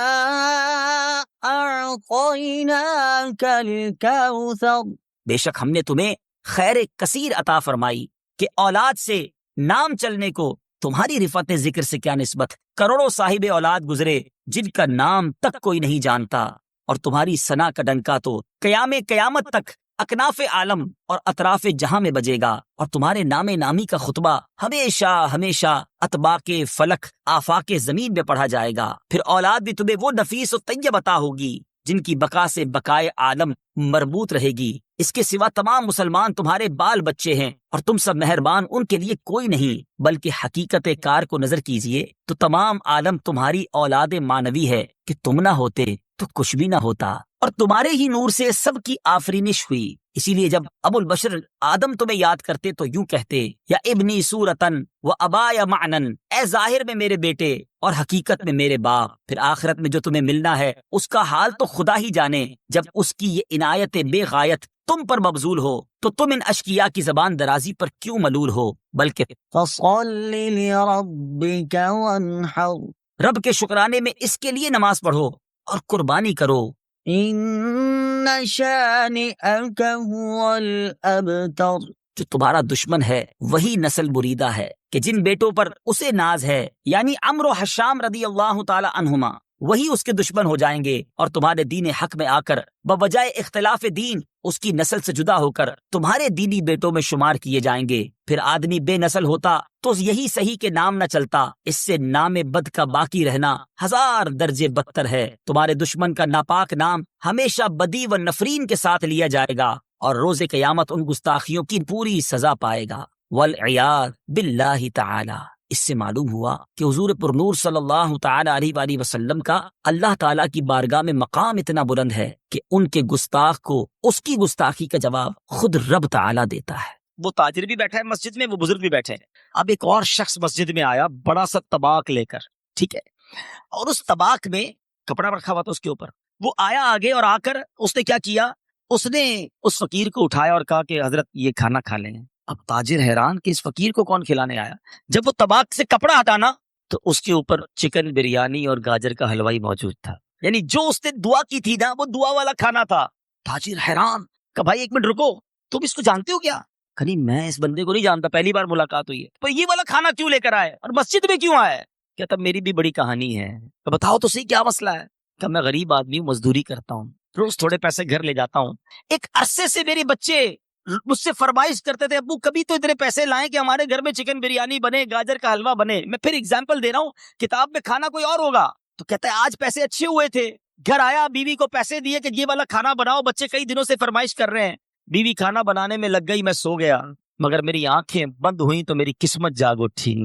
أَعْطَيْنَاكَ الْكَوْثَرَ، بے شک ہم نے تمہیں خیر کثیر عطا فرمائی کہ اولاد سے نام چلنے کو تمہاری رفعت ذکر سے کیا نسبت، کروڑوں صاحب اولاد گزرے جن کا نام تک کوئی نہیں جانتا، اور تمہاری ثنا کا ڈنکا تو قیامت تک اکناف عالم اور اطراف جہاں میں بجے گا، اور تمہارے نام نامی کا خطبہ ہمیشہ ہمیشہ اطباق فلک آفاق زمین میں پڑھا جائے گا۔ پھر اولاد بھی تمہیں وہ نفیس و طیب عطا ہوگی جن کی بقا سے بقائے عالم مربوط رہے گی۔ اس کے سوا تمام مسلمان تمہارے بال بچے ہیں، اور تم سب مہربان ان کے لیے کوئی نہیں، بلکہ حقیقت کار کو نظر کیجئے تو تمام عالم تمہاری اولاد مانوی ہے کہ تم نہ ہوتے تو کچھ بھی نہ ہوتا، اور تمہارے ہی نور سے سب کی آفرینش ہوئی۔ اسی لیے جب ابو البشر آدم تمہیں یاد کرتے تو یوں کہتے، یا ابنی صورتن و ابایا معنن، اے ظاہر میں میرے بیٹے اور حقیقت میں میرے باپ۔ پھر آخرت میں جو تمہیں ملنا ہے اس کا حال تو خدا ہی جانے، جب اس کی یہ عنایت بے غایت تم پر مبذول ہو تو تم ان اشقیاء کی زبان درازی پر کیوں ملول ہو، بلکہ فَصَلِّ لِرَبِّكَ وَانْحَرْ، رب کے شکرانے میں اس کے لیے نماز پڑھو اور قربانی کرو۔ ان شانئک هو الابتر، جو تمہارا دشمن ہے وہی نسل بریدہ ہے کہ جن بیٹوں پر اسے ناز ہے، یعنی عمرو و حشام رضی اللہ تعالی عنہما، وہی اس کے دشمن ہو جائیں گے، اور تمہارے دین حق میں آ کر بوجہ اختلاف دین اس کی نسل سے جدا ہو کر تمہارے دینی بیٹوں میں شمار کیے جائیں گے۔ پھر آدمی بے نسل ہوتا تو یہی صحیح کے نام نہ چلتا، اس سے نام بد کا باقی رہنا ہزار درجے بدتر ہے۔ تمہارے دشمن کا ناپاک نام ہمیشہ بدی و نفرین کے ساتھ لیا جائے گا، اور روز قیامت ان گستاخیوں کی پوری سزا پائے گا۔ والعیاذ باللہ تعالی۔ اس سے معلوم ہوا کہ حضور پرنور صلی اللہ تعالی علیہ وآلہ وسلم کا اللہ تعالیٰ کی بارگاہ میں مقام اتنا بلند ہے کہ ان کے گستاخ کو اس کی گستاخی کا جواب خود رب تعالیٰ دیتا ہے۔ وہ تاجر بھی بیٹھا ہے مسجد میں، وہ بزرگ بھی بیٹھے ہیں۔ اب ایک اور شخص مسجد میں آیا بڑا سا طباق لے کر، ٹھیک ہے، اور اس طباق میں کپڑا رکھا ہوا تھا اس کے اوپر۔ وہ آیا آگے اور آ کر اس نے کیا کیا، اس نے اس فقیر کو اٹھایا اور کہا کہ حضرت یہ کھانا کھا لیں۔ اب تاجر حیران کہ اس فقیر کو کون کھلانے آیا۔ جب وہ طباق سے کپڑا ہٹانا تو اس کے اوپر چکن بریانی اور گاجر کا حلوہ موجود تھا، یعنی جو اس نے دعا کی تھی نا وہ دعا والا کھانا تھا۔ تاجر حیران کہ بھائی ایک منٹ رکو، تم اس کو جانتے ہو کیا؟ کہ نہیں، میں اس بندے کو نہیں جانتا، پہلی بار ملاقات ہوئی ہے، پر یہ والا کھانا کیوں لے کر آئے اور مسجد میں کیوں آئے؟ کہتا میری بھی بڑی کہانی ہے۔ تو بتاؤ تو صحیح کیا مسئلہ ہے؟ کہ میں غریب آدمی ہوں، مزدوری کرتا ہوں، روز تھوڑے پیسے گھر لے جاتا ہوں، ایک عرصے سے میرے بچے مجھ سے فرمائش کرتے تھے ابو کبھی تو اتنے پیسے لائیں کہ ہمارے گھر میں چکن بریانی بنے، گاجر کا حلوہ بنے۔ میں پھر اگزامپل دے رہا ہوں، کتاب میں کھانا کوئی اور ہوگا۔ تو کہتا ہے آج پیسے اچھے ہوئے تھے، گھر آیا، بیوی کو پیسے دیے کہ یہ والا کھانا بناؤ، بچے کئی دنوں سے فرمائش کر رہے ہیں، بیوی کھانا بنانے میں لگ گئی، میں سو گیا، مگر میری آنکھیں بند ہوئیں تو میری قسمت جاگ اٹھی۔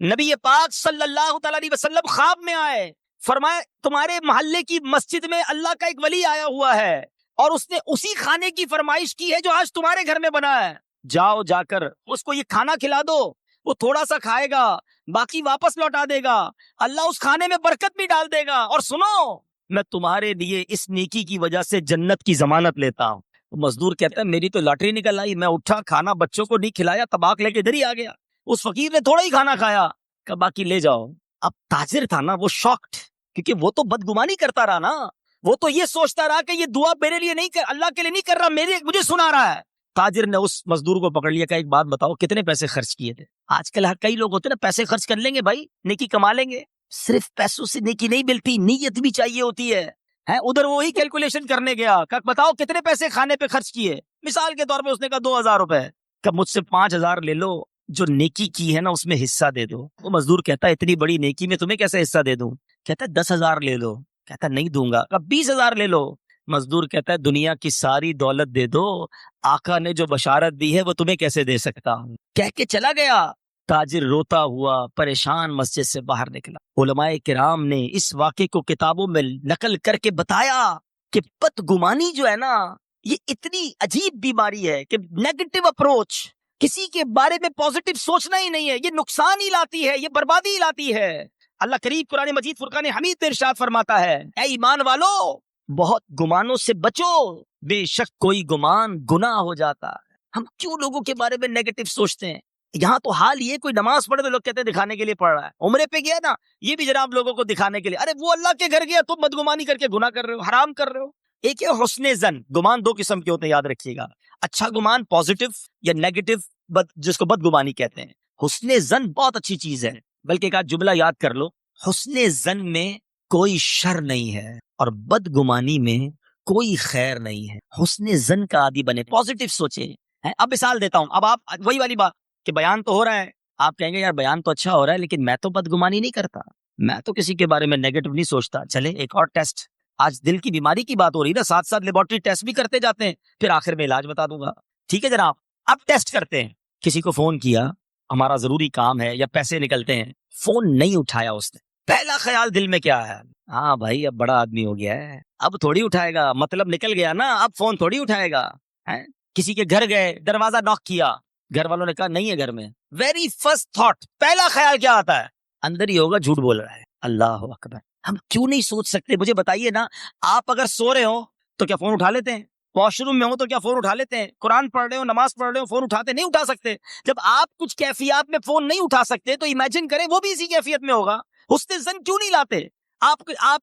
نبی پاک صلی اللہ تعالی علیہ وسلم خواب میں آئے، فرمائے تمہارے محلے کی مسجد میں اللہ کا ایک ولی آیا ہوا ہے اور اس نے اسی کھانے کی فرمائش کی ہے جو آج تمہارے گھر میں بنا ہے، جاؤ جا کر اس کو یہ کھانا کھلا دو، وہ تھوڑا سا کھائے گا، باقی واپس لوٹا دے گا، اللہ اس کھانے میں برکت بھی ڈال دے گا، اور سنو میں تمہارے لیے اس نیکی کی وجہ سے جنت کی ضمانت لیتا ہوں۔ مزدور کہتا ہے میری تو لاٹری نکل آئی، میں اٹھا کھانا بچوں کو نہیں کھلایا، طباق لے کے ادھر ہی آ گیا، اس فقیر نے تھوڑا ہی کھانا کھایا، کہ باقی لے جاؤ۔ اب تاجر تھا نا وہ شاکڈ، کیونکہ وہ تو بدگمانی کرتا رہا نا، وہ تو یہ سوچتا رہا کہ یہ دعا میرے لیے نہیں اللہ کے لیے نہیں کر رہا، مجھے سنا رہا ہے۔ تاجر نے اس مزدور کو پکڑ لیا کہ ایک بات بتاؤ کتنے پیسے خرچ کیے تھے؟ آج کل کئی لوگ ہوتے ہیں نا پیسے خرچ کر لیں گے بھائی، نیکی کما لیں گے، صرف پیسوں سے نیکی نہیں ملتی، نیت بھی چاہیے ہوتی ہے۔ ادھر وہی کیلکولیشن کرنے گیا کہ بتاؤ کتنے پیسے کھانے پہ خرچ کیے، مثال کے طور پہ اس نے کہا 2000 روپے، کہ مجھ سے 5000 لے لو، جو نیکی کی ہے نا اس میں حصہ دے دو۔ وہ مزدور کہتا ہے اتنی بڑی نیکی میں تمہیں کیسے حصہ دے دوں؟ کہتا ہے 10,000 لے لو، کہتا نہیں دوں گا، کہ 20,000 لے لو۔ مزدور کہتا ہے دنیا کی ساری دولت دے دو، آقا نے جو بشارت دی ہے وہ تمہیں کیسے دے سکتا ہوں؟ کہہ کے چلا گیا۔ تاجر روتا ہوا پریشان مسجد سے باہر نکلا۔ علماء کرام نے اس واقعے کو کتابوں میں نقل کر کے بتایا کہ بدگمانی جو ہے نا یہ اتنی عجیب بیماری ہے کہ نیگیٹو اپروچ، کسی کے بارے میں پازیٹو سوچنا ہی نہیں ہے، یہ نقصان ہی لاتی ہے، یہ بربادی ہی لاتی ہے۔ اللہ کریم قرآن مجید فرقان حمید میں ارشاد فرماتا ہے اے ایمان والو بہت گمانوں سے بچو، بے شک کوئی گمان گناہ ہو جاتا ہے۔ ہم کیوں لوگوں کے بارے میں نیگیٹو سوچتے ہیں؟ یہاں تو حال یہ کوئی نماز پڑھے تو لوگ کہتے ہیں دکھانے کے لیے پڑھ رہا ہے، عمرے پہ گیا نا یہ بھی جناب لوگوں کو دکھانے کے لیے، ارے وہ اللہ کے گھر گیا تم بدگمانی کر کے گناہ کر رہے ہو، حرام کر رہے ہو۔ ایک ہے حسن زن، گمان دو قسم کے ہوتے ہیں، یاد رکھیے گا، اچھا گمان پازیٹو یا نیگیٹو جس کو بدگمانی کہتے ہیں۔ حسن زن بہت اچھی چیز ہے، بلکہ ایک آدھ جملہ یاد کر لو، حسن زن میں کوئی شر نہیں ہے اور بدگمانی میں کوئی خیر نہیں ہے۔ حسن زن کا عادی بنے، پازیٹو سوچے۔ اب مثال دیتا ہوں، اب آپ وہی والی بات کہ بیان تو ہو رہا ہے، آپ کہیں گے یار بیان تو اچھا ہو رہا ہے لیکن میں تو بدگمانی نہیں کرتا، میں تو کسی کے بارے میں نیگیٹو نہیں سوچتا۔ چلے ایک اور ٹیسٹ، آج دل کی بیماری کی بات ہو رہی ہے نا، ساتھ ساتھ لیبارٹری ٹیسٹ بھی کرتے جاتے ہیں، پھر آخر میں علاج بتا دوں گا، ٹھیک ہے جناب؟ اب ٹیسٹ کرتے ہیں، کسی کو فون کیا، ہمارا ضروری کام ہے یا پیسے نکلتے ہیں، فون نہیں اٹھایا اس نے، پہلا خیال دل میں کیا ہے؟ ہاں بھائی اب بڑا آدمی ہو گیا ہے، اب تھوڑی اٹھائے گا، مطلب نکل گیا نا، اب فون تھوڑی اٹھائے گا۔ کسی کے گھر گئے، دروازہ ناک کیا، گھر والوں نے کہا نہیں ہے گھر میں، ویری فرسٹ تھاٹ، پہلا خیال کیا آتا ہے؟ اندر ہی ہوگا جھوٹ بول رہا ہے۔ اللہ اکبر، ہم کیوں نہیں سوچ سکتے؟ مجھے بتائیے نا، آپ اگر سو رہے ہو تو کیا فون اٹھا لیتے ہیں؟ واش روم میں ہو تو کیا فون اٹھا لیتے ہیں؟ قرآن پڑھ رہے ہو، نماز پڑھ رہے ہو، فون اٹھاتے نہیں؟ اٹھا سکتے۔ جب آپ کچھ کیفیات میں فون نہیں اٹھا سکتے تو امیجن کریں وہ بھی اسی کیفیت میں ہوگا۔ حسن زن کیوں نہیں لاتے؟ آپ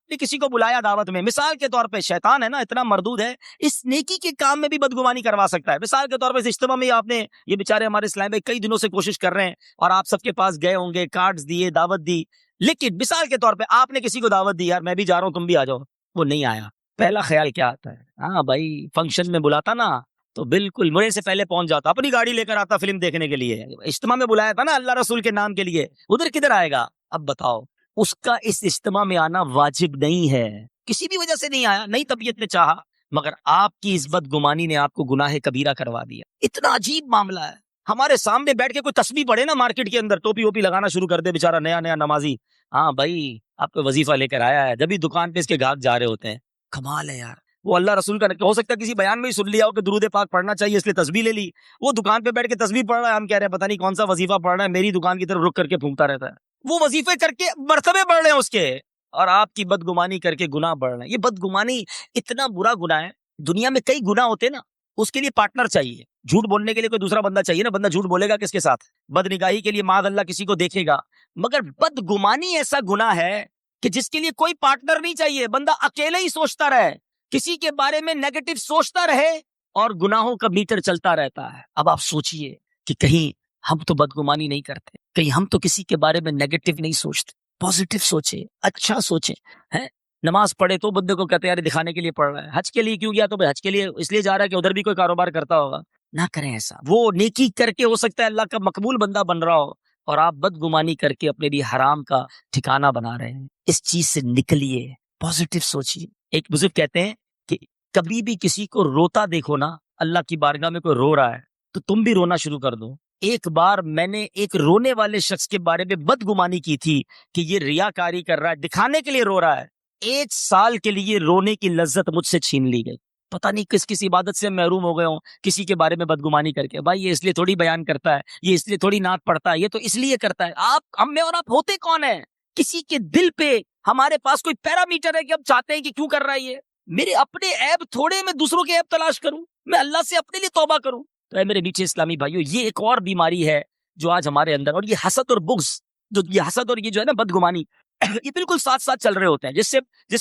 نے کسی کو بلایا دعوت میں، مثال کے طور پہ شیطان ہے نا اتنا مردود ہے، اس نیکی کے کام میں بھی بدگمانی کروا سکتا ہے۔ مثال کے طور پہ اس اجتماع میں آپ نے، یہ بیچارے ہمارے اسلام بھائی کئی دنوں سے کوشش کر رہے ہیں اور آپ سب کے پاس گئے ہوں گے، کارڈز دیے، دعوت دی، لیکن مثال کے طور پہ آپ نے کسی کو دعوت دی، یار میں بھی جا رہا ہوں تم بھی آ جاؤ، وہ نہیں آیا، پہلا خیال کیا آتا ہے؟ ہاں بھائی فنکشن میں بلاتا نا تو بالکل میرے سے پہلے پہنچ جاتا، اپنی گاڑی لے کر آتا فلم دیکھنے کے لیے، اجتماع میں بلایا تھا نا اللہ رسول کے نام کے لیے، ادھر کدھر آئے گا؟ اب بتاؤ، اس کا اس اجتماع میں آنا واجب نہیں ہے، کسی بھی وجہ سے نہیں آیا، نہیں طبیعت نے چاہا، مگر آپ کی اس بدگمانی نے آپ کو گناہ کبیرہ کروا دیا۔ اتنا عجیب معاملہ ہے، ہمارے سامنے بیٹھ کے کوئی تسبیح پڑھے نا مارکیٹ کے اندر، ٹوپی ووپی لگانا شروع کر دے بیچارہ نیا نیا نمازی، ہاں بھائی آپ کو وظیفہ لے کر آیا ہے، جب بھی دکان پہ اس کے گاہک جا رہے ہوتے ہیں، کمال ہے یار، وہ اللہ رسول کا ہو سکتا ہے کسی بیان میں ہی سن لیا ہو کہ درود پاک پڑھنا چاہیے اس لیے تسبیح لے لی، وہ دکان پہ بیٹھ کے تسبیح پڑھ رہا ہے، ہم کہہ رہے ہیں پتہ نہیں کون سا وظیفہ پڑھ رہا ہے، میری دکان کی طرف رک کر کے پھونکتا رہتا ہے، وہ وظیفے کر کے مرتبے بڑھ رہے ہیں اس کے، اور آپ کی بدگمانی کر کے گناہ بڑھ رہے ہیں۔ یہ بدگمانی اتنا برا گناہ ہے، دنیا میں کئی گناہ ہوتے ہیں نا، اس کے لیے پارٹنر چاہیے، جھوٹ بولنے کے لیے کوئی دوسرا بندہ چاہیے نا، بندہ جھوٹ بولے گا کس کے ساتھ؟ بد نگاہی کے لیے معاذ اللہ کسی کو دیکھے گا، مگر بدگمانی ایسا گناہ ہے کہ جس کے لیے کوئی پارٹنر نہیں چاہیے، بندہ اکیلے ہی سوچتا رہے، کسی کے بارے میں نیگیٹو سوچتا رہے اور گناہوں کا میٹر چلتا رہتا ہے۔ اب آپ سوچئے کہ کہیں ہم تو بدگمانی نہیں کرتے، کہیں ہم تو کسی کے بارے میں نیگیٹو نہیں سوچتے، پازیٹو سوچے، اچھا سوچے، ہے نماز پڑھے تو بندے کو کہتے ہیں یار دکھانے کے لیے پڑھ رہا ہے، حج کے لیے کیوں گیا تو حج کے لیے اس لیے جا رہا ہے کہ ادھر بھی کوئی کاروبار کرتا ہوگا، نہ کریں ایسا، وہ نیکی کر کے ہو سکتا ہے اللہ کا مقبول بندہ بن رہا ہو اور آپ بدگمانی کر کے اپنے لیے حرام کا ٹھکانہ بنا رہے ہیں۔ اس چیز سے نکلیے، پازیٹو سوچیے۔ ایک بزرگ کہتے ہیں کہ کبھی بھی کسی کو روتا دیکھو نا، اللہ کی بارگاہ میں کوئی رو رہا ہے تو تم بھی رونا شروع کر دو۔ ایک بار میں نے ایک رونے والے شخص کے بارے میں بدگمانی کی تھی کہ یہ ریاکاری کر رہا ہے، دکھانے کے لیے رو رہا ہے، 1 سال کے لیے رونے کی لذت مجھ سے چھین لی گئی، پتہ نہیں کس عبادت سے محروم ہو گئے ہوں کسی کے بارے میں بدگمانی کر کے۔ بھائی یہ اس لیے تھوڑی بیان کرتا ہے، یہ اس لیے تھوڑی نعت پڑھتا ہے، یہ تو اس لیے کرتا ہے۔ آپ ہم میں اور آپ ہوتے کون ہیں؟ کسی کے دل پہ ہمارے پاس کوئی پیرامیٹر ہے کہ ہم چاہتے ہیں کہ کیوں کر رہا ہے یہ؟ میرے اپنے عیب تھوڑے، میں دوسروں کے عیب تلاش کروں؟ میں اللہ سے اپنے لیے توبہ کروں. تو اے میرے میٹھے اسلامی بھائیوں، یہ ایک اور بیماری ہے جو آج ہمارے اندر، اور یہ حسد اور بغض، جو یہ حسد اور یہ جو ہے نا بدگمانی، یہ بالکل ساتھ ساتھ چل رہے ہوتے ہیں. جس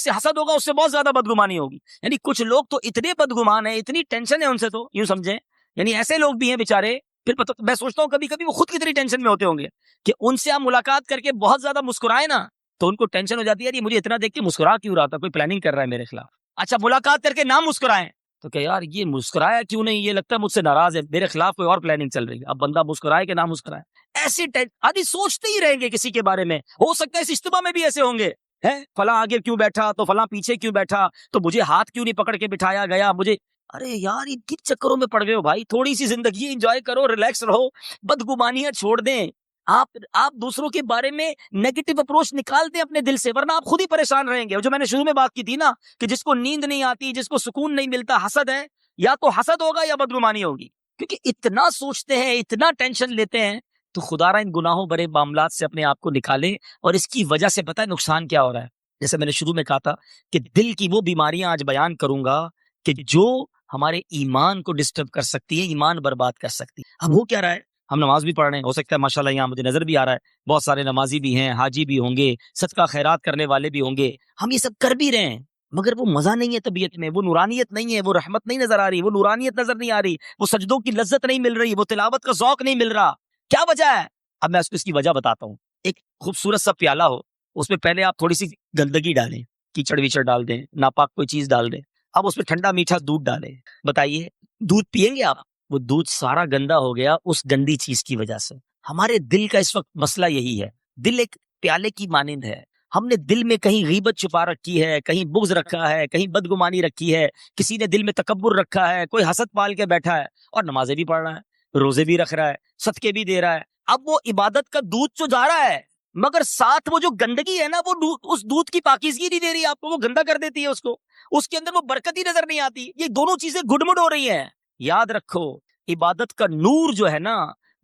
سے حسد ہوگا اس سے بہت زیادہ بدگمانی ہوگی. یعنی کچھ لوگ تو اتنے بدگمان ہیں، اتنی ٹینشن ہے ان سے، تو یوں سمجھیں، یعنی ایسے لوگ بھی ہیں بیچارے. پھر میں سوچتا ہوں کبھی کبھی وہ خود کتنی ٹینشن میں ہوتے ہوں گے کہ ان سے آپ ملاقات کر کے بہت زیادہ مسکرائے نا تو ان کو ٹینشن ہو جاتی ہے، یہ مجھے اتنا دیکھ کے مسکرا کیوں رہا تھا، کوئی پلاننگ کر رہا ہے میرے خلاف. اچھا ملاقات کر کے نہ مسکرائیں تو کہ یار یہ مسکرایا کیوں نہیں، یہ لگتا ہے مجھ سے ناراض ہے، میرے خلاف کوئی اور پلاننگ چل رہی ہے. اب بندہ مسکرائے کہ نہ مسکرائے، ایسی آدھی سوچتے ہی رہیں گے کسی کے بارے میں. ہو سکتا ہے اس اجتماع میں بھی ایسے ہوں گے، ہے فلاں آگے کیوں بیٹھا تو فلاں پیچھے کیوں بیٹھا، تو مجھے ہاتھ کیوں نہیں پکڑ کے بٹھایا گیا مجھے. ارے یار یہ کن چکروں میں پڑ گئے ہو بھائی، تھوڑی سی زندگی انجوائے کرو، ریلیکس رہو، بدگمانیاں چھوڑ دیں. آپ دوسروں کے بارے میں نیگیٹو اپروچ نکال دیں اپنے دل سے، ورنہ آپ خود ہی پریشان رہیں گے. جو میں نے شروع میں بات کی تھی نا کہ جس کو نیند نہیں آتی، جس کو سکون نہیں ملتا، حسد ہے، یا تو حسد ہوگا یا بدگمانی ہوگی. کیونکہ اتنا سوچتے ہیں، اتنا ٹینشن لیتے ہیں. تو خدا را ان گناہوں بھرے معاملات سے اپنے آپ کو نکالیں. اور اس کی وجہ سے پتہ ہے نقصان کیا ہو رہا ہے؟ جیسے میں نے شروع میں کہا تھا کہ دل کی وہ بیماریاں آج بیان کروں گا کہ جو ہمارے ایمان کو ڈسٹرب کر سکتی ہے، ایمان برباد کر سکتی ہے. اب ہو کیا رہا ہے، ہم نماز بھی پڑھ رہے ہیں، ہو سکتا ہے ماشاءاللہ یہاں مجھے نظر بھی آ رہا ہے بہت سارے نمازی بھی ہیں، حاجی بھی ہوں گے، صدقہ خیرات کرنے والے بھی ہوں گے، ہم یہ سب کر بھی رہے ہیں، مگر وہ مزہ نہیں ہے طبیعت میں، وہ نورانیت نہیں ہے، وہ رحمت نہیں نظر آ رہی، وہ نورانیت نظر نہیں آ رہی، وہ سجدوں کی لذت نہیں مل رہی، وہ تلاوت کا ذوق نہیں مل رہا. کیا وجہ ہے؟ اب میں اس کی وجہ بتاتا ہوں. ایک خوبصورت سا پیالہ ہو، اس میں پہلے آپ تھوڑی سی گندگی ڈالیں، کیچڑ ویچڑ ڈال دیں، ناپاک کوئی چیز ڈال دیں. اب اس میں ٹھنڈا میٹھا دودھ ڈالیں. بتائیے دودھ پیئیں گے آپ؟ وہ دودھ سارا گندا ہو گیا اس گندی چیز کی وجہ سے. ہمارے دل کا اس وقت مسئلہ یہی ہے. دل ایک پیالے کی مانند ہے. ہم نے دل میں کہیں غیبت چھپا رکھی ہے، کہیں بغض رکھا ہے، کہیں بدگمانی رکھی ہے، کسی نے دل میں تکبر رکھا ہے، کوئی حسد پال کے بیٹھا ہے، اور نمازیں بھی پڑھ رہا ہے، روزے بھی رکھ رہا ہے، صدقے بھی دے رہا ہے. اب وہ عبادت کا دودھ تو جا رہا ہے، مگر ساتھ وہ جو گندگی ہے نا، وہ اس دودھ کی پاکیزگی نہیں دے رہی آپ کو، وہ گندا کر دیتی ہے اس کو، اس کے اندر وہ برکت ہی نظر نہیں آتی. یہ دونوں چیزیں گڈمڈ ہو رہی ہیں. یاد رکھو عبادت کا نور جو ہے نا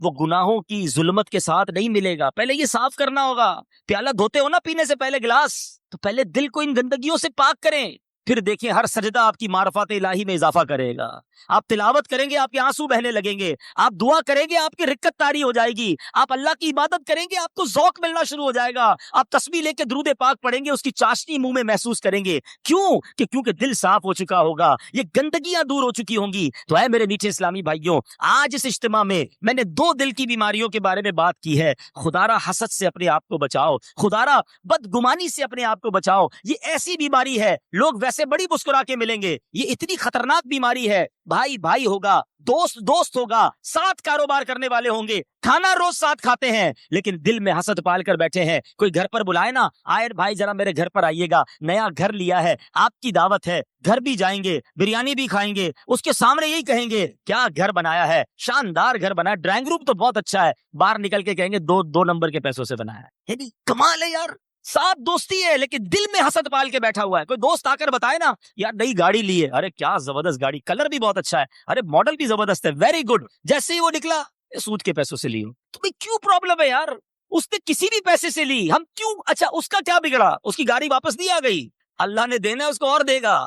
وہ گناہوں کی ظلمت کے ساتھ نہیں ملے گا. پہلے یہ صاف کرنا ہوگا. پیالہ دھوتے ہو نا پینے سے پہلے گلاس، تو پہلے دل کو ان گندگیوں سے پاک کریں، پھر دیکھیں ہر سجدہ آپ کی معرفت الہی میں اضافہ کرے گا. آپ تلاوت کریں گے آپ کے آنسو بہنے لگیں گے، آپ دعا کریں گے آپ کی رکت طاری ہو جائے گی، آپ اللہ کی عبادت کریں گے آپ کو ذوق ملنا شروع ہو جائے گا، آپ تسبیح لے کے درود پاک پڑھیں گے اس کی چاشنی منہ میں محسوس کریں گے. کیونکہ دل صاف ہو چکا ہوگا، یہ گندگیاں دور ہو چکی ہوں گی. تو اے میرے میٹھے اسلامی بھائیوں، آج اس اجتماع میں نے 2 دل کی بیماریوں کے بارے میں بات کی ہے. خدارا حسد سے اپنے آپ کو بچاؤ، خدارا بدگمانی سے اپنے آپ کو بچاؤ. یہ ایسی بیماری ہے، لوگ ویسے بڑی مسکرا کے ملیں گے، یہ اتنی خطرناک بیماری ہے. بھائی بھائی ہوگا، دوست ہوگا، ساتھ کاروبار کرنے والے ہوں گے، کھانا روز ساتھ کھاتے ہیں، لیکن دل میں حسد پال کر بیٹھے ہیں. کوئی گھر پر بلائے نا، آئر بھائی ذرا میرے گھر پر آئیے گا، نیا گھر لیا ہے، آپ کی دعوت ہے، گھر بھی جائیں گے، بریانی بھی کھائیں گے، اس کے سامنے یہی کہیں گے کیا گھر بنایا ہے، شاندار گھر بنا ہے، ڈرائنگ روم تو بہت اچھا ہے. باہر نکل کے کہیں گے دو نمبر کے پیسوں سے بنایا ہے. یعنی کمال ہے یار، ساتھ دوستی ہے لیکن دل میں حسد پال کے بیٹھا ہوا ہے. کوئی دوست آ کر بتائے نا یار نئی گاڑی لی ہے، ارے کیا زبردست گاڑی، کلر بھی بہت اچھا ہے، ارے ماڈل بھی زبردست ہے، ویری گڈ. جیسے ہی وہ نکلا سود کے پیسوں سے لی ہوں. تو بھائی کیوں پرابلم ہے یار، اس نے کسی بھی پیسے سے لی، ہم کیوں؟ اچھا اس کا کیا بگڑا، اس کی گاڑی واپس نہیں آ گئی، اللہ نے دینا ہے اس کو اور دے گا.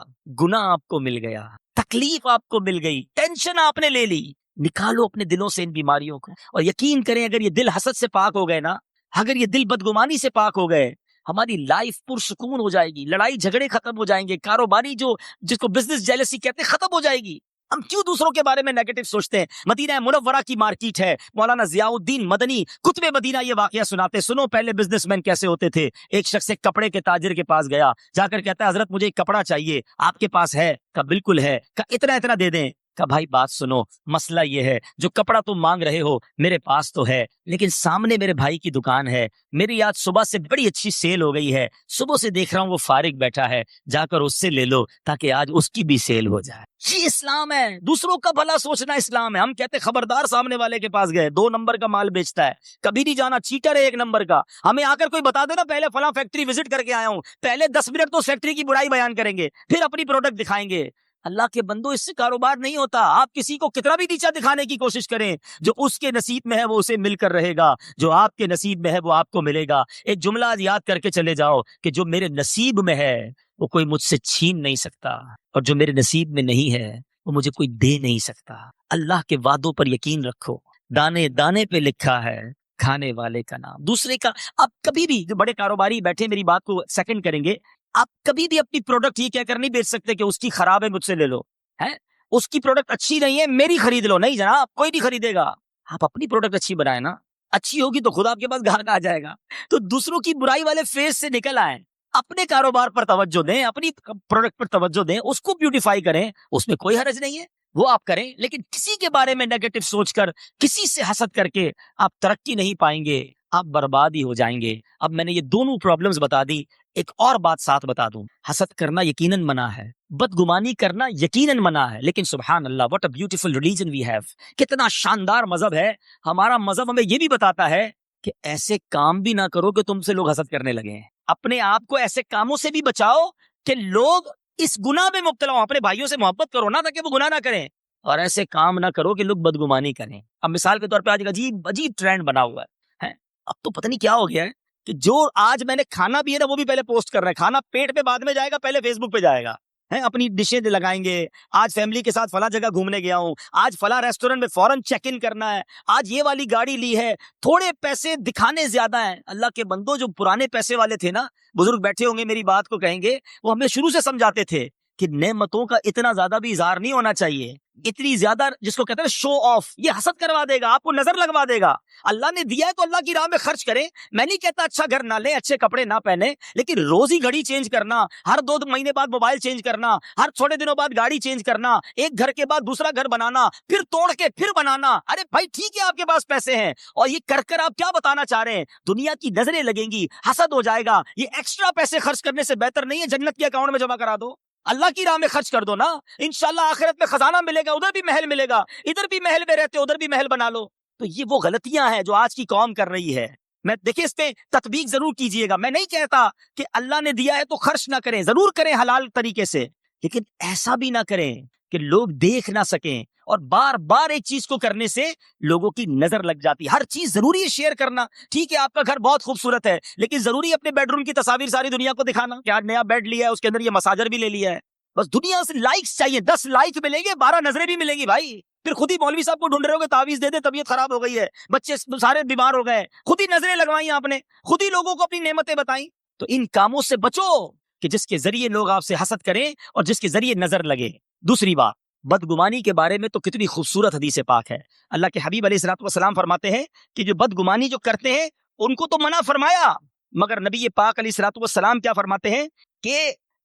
گناہ آپ کو مل گیا، تکلیف آپ کو مل گئی، ٹینشن آپ نے لے لی. نکالو اپنے دلوں سے ان بیماریوں کو، اور یقین کریں اگر یہ دل حسد سے پاک ہو گئے نا، اگر یہ دل بدگمانی سے پاک ہو گئے، ہماری لائف پرسکون ہو جائے گی، لڑائی جھگڑے ختم ہو جائیں گے، کاروباری جو جس کو بزنس جیلسی کہتے ہیں ختم ہو جائے گی. ہم کیوں دوسروں کے بارے میں نیگیٹو سوچتے ہیں؟ مدینہ منورہ کی مارکیٹ ہے، مولانا ضیاء الدین مدنی کتب مدینہ یہ واقعہ سناتے. سنو پہلے بزنس مین کیسے ہوتے تھے. ایک شخص ایک کپڑے کے تاجر کے پاس گیا، جا کر کہتا ہے حضرت مجھے ایک کپڑا چاہیے، آپ کے پاس ہے؟ کہا بالکل ہے. کہا اتنا دے دیں. کہا بھائی بات سنو، مسئلہ یہ ہے جو کپڑا تم مانگ رہے ہو میرے پاس تو ہے، لیکن سامنے میرے بھائی کی دکان ہے، میری آج صبح سے بڑی اچھی سیل ہو گئی ہے، صبح سے دیکھ رہا ہوں وہ فارغ بیٹھا ہے، جا کر اس سے لے لو تاکہ آج اس کی بھی سیل ہو جائے. یہ اسلام ہے، دوسروں کا بھلا سوچنا اسلام ہے. ہم کہتے خبردار سامنے والے کے پاس گئے 2 نمبر کا مال بیچتا ہے، کبھی نہیں جانا، چیٹر ہے 1 نمبر کا. ہمیں آ کر کوئی بتا دے نا پہلے فلاں فیکٹری وزٹ کر کے آیا ہوں، پہلے 10 منٹ تو فیکٹری کی برائی بیان کریں گے، پھر اپنی پروڈکٹ دکھائیں گے. اللہ کے بندو اس سے کاروبار نہیں ہوتا. آپ کسی کو کتنا بھی نیچا دکھانے کی کوشش کریں، جو اس کے نصیب میں ہے وہ اسے مل کر رہے گا، جو آپ کے نصیب میں ہے وہ آپ کو ملے گا. ایک جملہ آج یاد کر کے چلے جاؤ کہ جو میرے نصیب میں ہے وہ کوئی مجھ سے چھین نہیں سکتا، اور جو میرے نصیب میں نہیں ہے وہ مجھے کوئی دے نہیں سکتا. اللہ کے وعدوں پر یقین رکھو. دانے دانے پہ لکھا ہے کھانے والے کا نام. دوسرے کا آپ کبھی بھی، جو بڑے کاروباری بیٹھے میری بات کو سیکنڈ کریں گے، آپ کبھی بھی اپنی پروڈکٹ یہ کہہ کر نہیں بیچ سکتے کہ اس کی خراب ہے مجھ سے لے لو، ہے اس کی پروڈکٹ اچھی نہیں ہے میری خرید لو. نہیں جناب، کوئی نہیں خریدے گا. آپ اپنی پروڈکٹ اچھی بنائیں نا، اچھی ہوگی تو خود آپ کے پاس گاہک آ جائے گا. تو دوسروں کی برائی والے فیز سے نکل آئیں، اپنے کاروبار پر توجہ دیں، اپنی پروڈکٹ پر توجہ دیں، اس کو بیوٹیفائی کریں، اس میں کوئی حرج نہیں ہے، وہ آپ کریں. لیکن کسی کے بارے میں نیگیٹو سوچ کر، کسی سے حسد کر کے آپ ترقی نہیں پائیں گے، آپ برباد ہی ہو جائیں گے. اب میں نے یہ دونوں پرابلمز بتا دی، ایک اور بات ساتھ بتا دوں. حسد کرنا یقیناً منع ہے، بدگمانی کرنا یقیناً منع ہے، لیکن سبحان اللہ، what a beautiful religion we have. کتنا شاندار مذہب ہے ہمارا. مذہب ہمیں یہ بھی بتاتا ہے کہ ایسے کام بھی نہ کرو کہ تم سے لوگ حسد کرنے لگے ہیں. اپنے آپ کو ایسے کاموں سے بھی بچاؤ کہ لوگ اس گناہ میں مبتلا ہوں. اپنے بھائیوں سے محبت کرو نا تاکہ وہ گناہ نہ کریں، اور ایسے کام نہ کرو کہ لوگ بدگمانی کریں. اب مثال کے طور پہ آج ایک عجیب ٹرینڈ بنا ہوا ہے. اب تو پتہ نہیں کیا ہو گیا ہے کہ جو آج میں نے کھانا بھی ہے نا وہ بھی پہلے پوسٹ کر رہا ہے. کھانا پیٹ پہ بعد میں جائے گا، پہلے فیس بک پہ جائے گا. اپنی ڈشیں لگائیں گے، آج فیملی کے ساتھ فلاں جگہ گھومنے گیا ہوں، آج فلاں ریسٹورینٹ میں فوراً چیک ان کرنا ہے، آج یہ والی گاڑی لی ہے. تھوڑے پیسے دکھانے زیادہ ہیں. اللہ کے بندو، جو پرانے پیسے والے تھے نا، بزرگ بیٹھے ہوں گے میری بات کو کہیں گے، وہ ہمیں شروع سے سمجھاتے تھے کہ نعمتوں کا اتنا زیادہ بھی اظہار نہیں ہونا چاہیے. اتنی زیادہ جس کو کہتے ہیں شو آف، یہ حسد کروا دے گا، آپ کو نظر لگوا دے گا. اللہ نے دیا ہے تو اللہ کی راہ میں خرچ کریں. میں نہیں کہتا اچھا گھر نہ لیں، اچھے کپڑے نہ پہنے، لیکن روز ہی گھڑی چینج کرنا، ہر 2 مہینے بعد موبائل چینج کرنا، ہر تھوڑے دنوں بعد گاڑی چینج کرنا، ایک گھر کے بعد دوسرا گھر بنانا، پھر توڑ کے پھر بنانا. ارے بھائی ٹھیک ہے آپ کے پاس پیسے ہیں، اور یہ کر آپ کیا بتانا چاہ رہے ہیں؟ دنیا کی نظریں لگیں گی، حسد ہو جائے گا. یہ ایکسٹرا پیسے خرچ کرنے سے بہتر نہیں ہے جنت کے اکاؤنٹ میں جمع کرا دو، اللہ کی راہ میں خرچ کر دو نا. انشاءاللہ آخرت میں خزانہ ملے گا، ادھر بھی محل ملے گا، ادھر بھی محل میں رہتے ادھر بھی محل بنا لو. تو یہ وہ غلطیاں ہیں جو آج کی قوم کر رہی ہے. میں دیکھیں اس پہ تطبیق ضرور کیجئے گا. میں نہیں کہتا کہ اللہ نے دیا ہے تو خرچ نہ کریں، ضرور کریں حلال طریقے سے، لیکن ایسا بھی نہ کریں کہ لوگ دیکھ نہ سکیں. اور بار بار ایک چیز کو کرنے سے لوگوں کی نظر لگ جاتی. ہر چیز ضروری ہے شیئر کرنا. ٹھیک ہے آپ کا گھر بہت خوبصورت ہے، لیکن ضروری ہے اپنے بیڈ روم کی تصاویر ساری دنیا کو دکھانا کہ آج نیا بیڈ لیا ہے، اس کے اندر یہ مساجر بھی لے لیا ہے. بس دنیا سے لائکس چاہیے، 10 لائک ملیں گے، 12 نظریں بھی ملیں گی بھائی. پھر خود ہی مولوی صاحب کو ڈھونڈ رہے ہو گے تعویذ دے دے، طبیعت خراب ہو گئی ہے، بچے سارے بیمار ہو گئے، خود ہی نظریں لگوائیں آپ نے، خود ہی لوگوں کو اپنی نعمتیں بتائیں. تو ان کاموں سے بچو کہ جس کے ذریعے لوگ آپ سے حسد کریں اور جس کے ذریعے نظر لگے. دوسری بات، بدگمانی کے بارے میں تو کتنی خوبصورت حدیث پاک ہے. اللہ کے حبیب علیہ الصلوۃ والسلام فرماتے ہیں کہ جو بدگمانی جو کرتے ہیں ان کو تو منع فرمایا، مگر نبی پاک علیہ الصلوۃ والسلام کیا فرماتے ہیں کہ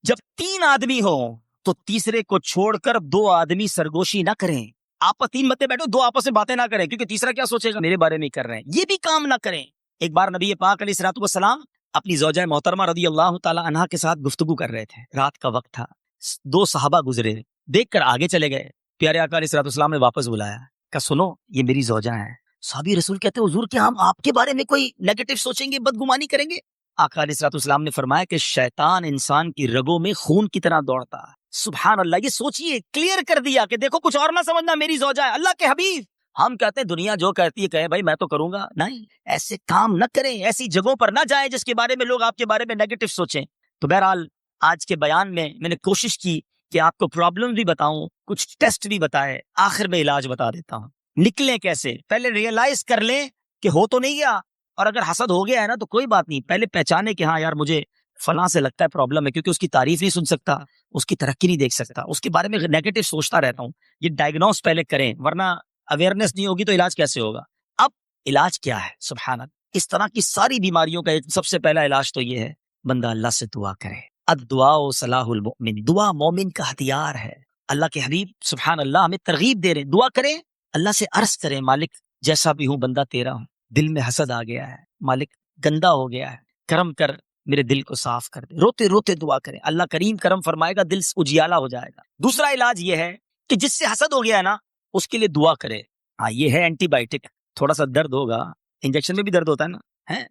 جب 3 آدمی ہوں تو تیسرے کو چھوڑ کر 2 آدمی سرگوشی نہ کریں. آپ 3 متے بیٹھو، 2 آپس میں باتیں نہ کریں، کیونکہ تیسرا کیا سوچے گا میرے بارے میں کر رہے ہیں. یہ بھی کام نہ کریں. ایک بار نبی پاک علیہ الصلوۃ والسلام اپنی زوجہ محترمہ رضی اللہ تعالی عنہا کے ساتھ گفتگو کر رہے تھے. رات کا وقت تھا، 2 صحابہ گزرے، دیکھ کر آگے چلے گئے. پیارے آقا علیہ الصلوۃ والسلام نے واپس بلایا کہ سنو یہ میری زوجہ ہیں. صحابی رسول کہتے حضور کہ ہم آپ کے بارے میں کوئی نیگیٹو سوچیں گے، بدگمانی کریں گے؟ آقا علیہ الصلوۃ والسلام نے فرمایا کہ شیطان انسان کی رگوں میں خون کی طرح دوڑتا ہے. سبحان اللہ. یہ سوچئے، کلیئر کر دیا کہ دیکھو کچھ اور نہ سمجھنا، میری زوجہ ہے. اللہ کے حبیب، ہم کہتے ہیں دنیا جو کہتی ہے کہے بھائی میں تو کروں گا. نہیں، ایسے کام نہ کریں، ایسی جگہوں پر نہ جائیں جس کے بارے میں لوگ آپ کے بارے میں نیگیٹو سوچیں. تو بہرحال آج کے بیان میں نے کوشش کی کہ آپ کو پرابلم بھی بتاؤں، کچھ ٹیسٹ بھی بتائے، آخر میں علاج بتا دیتا ہوں. نکلیں کیسے؟ پہلے ریئلائز کر لیں کہ ہو تو نہیں گیا، اور اگر حسد ہو گیا ہے نا تو کوئی بات نہیں، پہلے پہچانے کہ ہاں یار مجھے فلاں سے لگتا ہے پرابلم ہے، کیونکہ اس کی تعریف نہیں سن سکتا، اس کی ترقی نہیں دیکھ سکتا، اس کے بارے میں نیگیٹو سوچتا رہتا ہوں. یہ ڈائگنوز پہلے کریں، ورنہ اویئرنیس نہیں ہوگی تو علاج کیسے ہوگا. اب علاج کیا ہے؟ سبحان اللہ. اس طرح کی ساری بیماریوں کا ایک سب سے پہلا علاج تو یہ ہے بندہ اللہ سے دعا کرے. الدعاء صلاح المؤمن، دعا مومن کا ہتھیار ہے. اللہ کے حبیب سبحان اللہ ہمیں ترغیب دے رہے ہیں، دعا کریں، اللہ سے عرض کریں مالک جیسا بھی ہوں بندہ تیرا ہوں، دل میں حسد آ گیا ہے، مالک گندا ہو گیا ہے، کرم کر میرے دل کو صاف کر دے. روتے روتے دعا کریں، اللہ کریم کرم فرمائے گا، دل اجیالہ ہو جائے گا. دوسرا علاج یہ ہے کہ جس سے حسد ہو گیا ہے نا اس کے لیے دعا کرے. ہاں یہ ہے اینٹی بائیوٹک. تھوڑا سا درد ہوگا، انجیکشن میں بھی درد ہوتا ہے نا.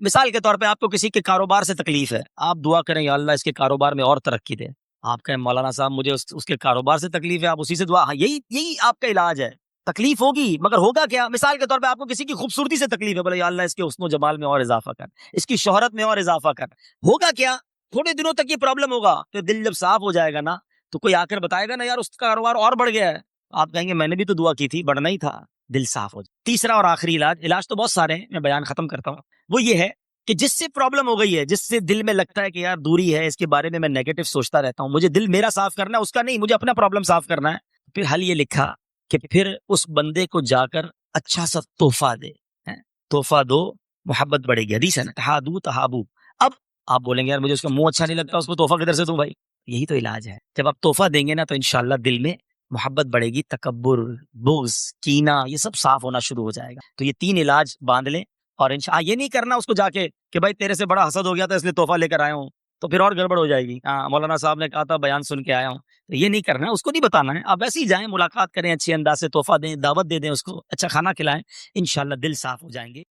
مثال کے طور پہ آپ کو کسی کے کاروبار سے تکلیف ہے، آپ دعا کریں یا اللہ اس کے کاروبار میں اور ترقی دے. آپ کہیں مولانا صاحب مجھے اس کے کاروبار سے تکلیف ہے، آپ اسی سے دعا. ہاں یہی آپ کا علاج ہے. تکلیف ہوگی مگر ہوگا کیا؟ مثال کے طور پہ آپ کو کسی کی خوبصورتی سے تکلیف ہے، بولے یا اللہ اس کے حسن و جمال میں اور اضافہ کر، اس کی شہرت میں اور اضافہ کر. ہوگا کیا؟ تھوڑے دنوں تک یہ پرابلم ہوگا، پھر دل جب صاف ہو جائے گا نا تو کوئی آ کر بتائے گا نا یار اس کا کاروبار اور بڑھ گیا ہے، آپ کہیں گے میں نے بھی تو دعا کی تھی، بڑھنا ہی تھا، دل صاف ہو جائے۔ تیسرا اور آخری علاج تو بہت سارے ہیں، میں بیان ختم کرتا ہوں، وہ یہ ہے کہ جس سے پرابلم ہو گئی ہے، جس سے دل میں لگتا ہے کہ یار دوری ہے، اس کے بارے میں نیگیٹو سوچتا رہتا ہوں، مجھے دل میرا صاف کرنا ہے، اس کا نہیں، مجھے اپنا پرابلم صاف کرنا ہے، پھر حل یہ لکھا کہ پھر اس بندے کو جا کر اچھا سا تحفہ دے، تحفہ دو، محبت بڑھے گی، حدیث ہے نا، تہادو تہابو۔ اب آپ بولیں گے یار مجھے اس کا منہ اچھا نہیں لگتا، اس کو تحفہ کدھر سے دوں بھائی؟ یہی تو علاج ہے، جب آپ تحفہ دیں گے نا تو انشاءاللہ دل میں محبت بڑھے گی، تکبر، بغض، کینہ، یہ سب صاف ہونا شروع ہو جائے گا۔ تو یہ 3 علاج باندھ لیں، اور یہ نہیں کرنا اس کو جا کے کہ بھائی تیرے سے بڑا حسد ہو گیا تھا اس لیے تحفہ لے کر آیا ہوں، تو پھر اور گڑبڑ ہو جائے گی۔ مولانا صاحب نے کہا تھا بیان سن کے آیا ہوں، تو یہ نہیں کرنا ہے، اس کو نہیں بتانا ہے، آپ ایسے ہی جائیں، ملاقات کریں، اچھے انداز سے تحفہ دیں، دعوت دے دیں، اس کو اچھا کھانا کھلائیں، انشاءاللہ دل صاف ہو جائیں گے۔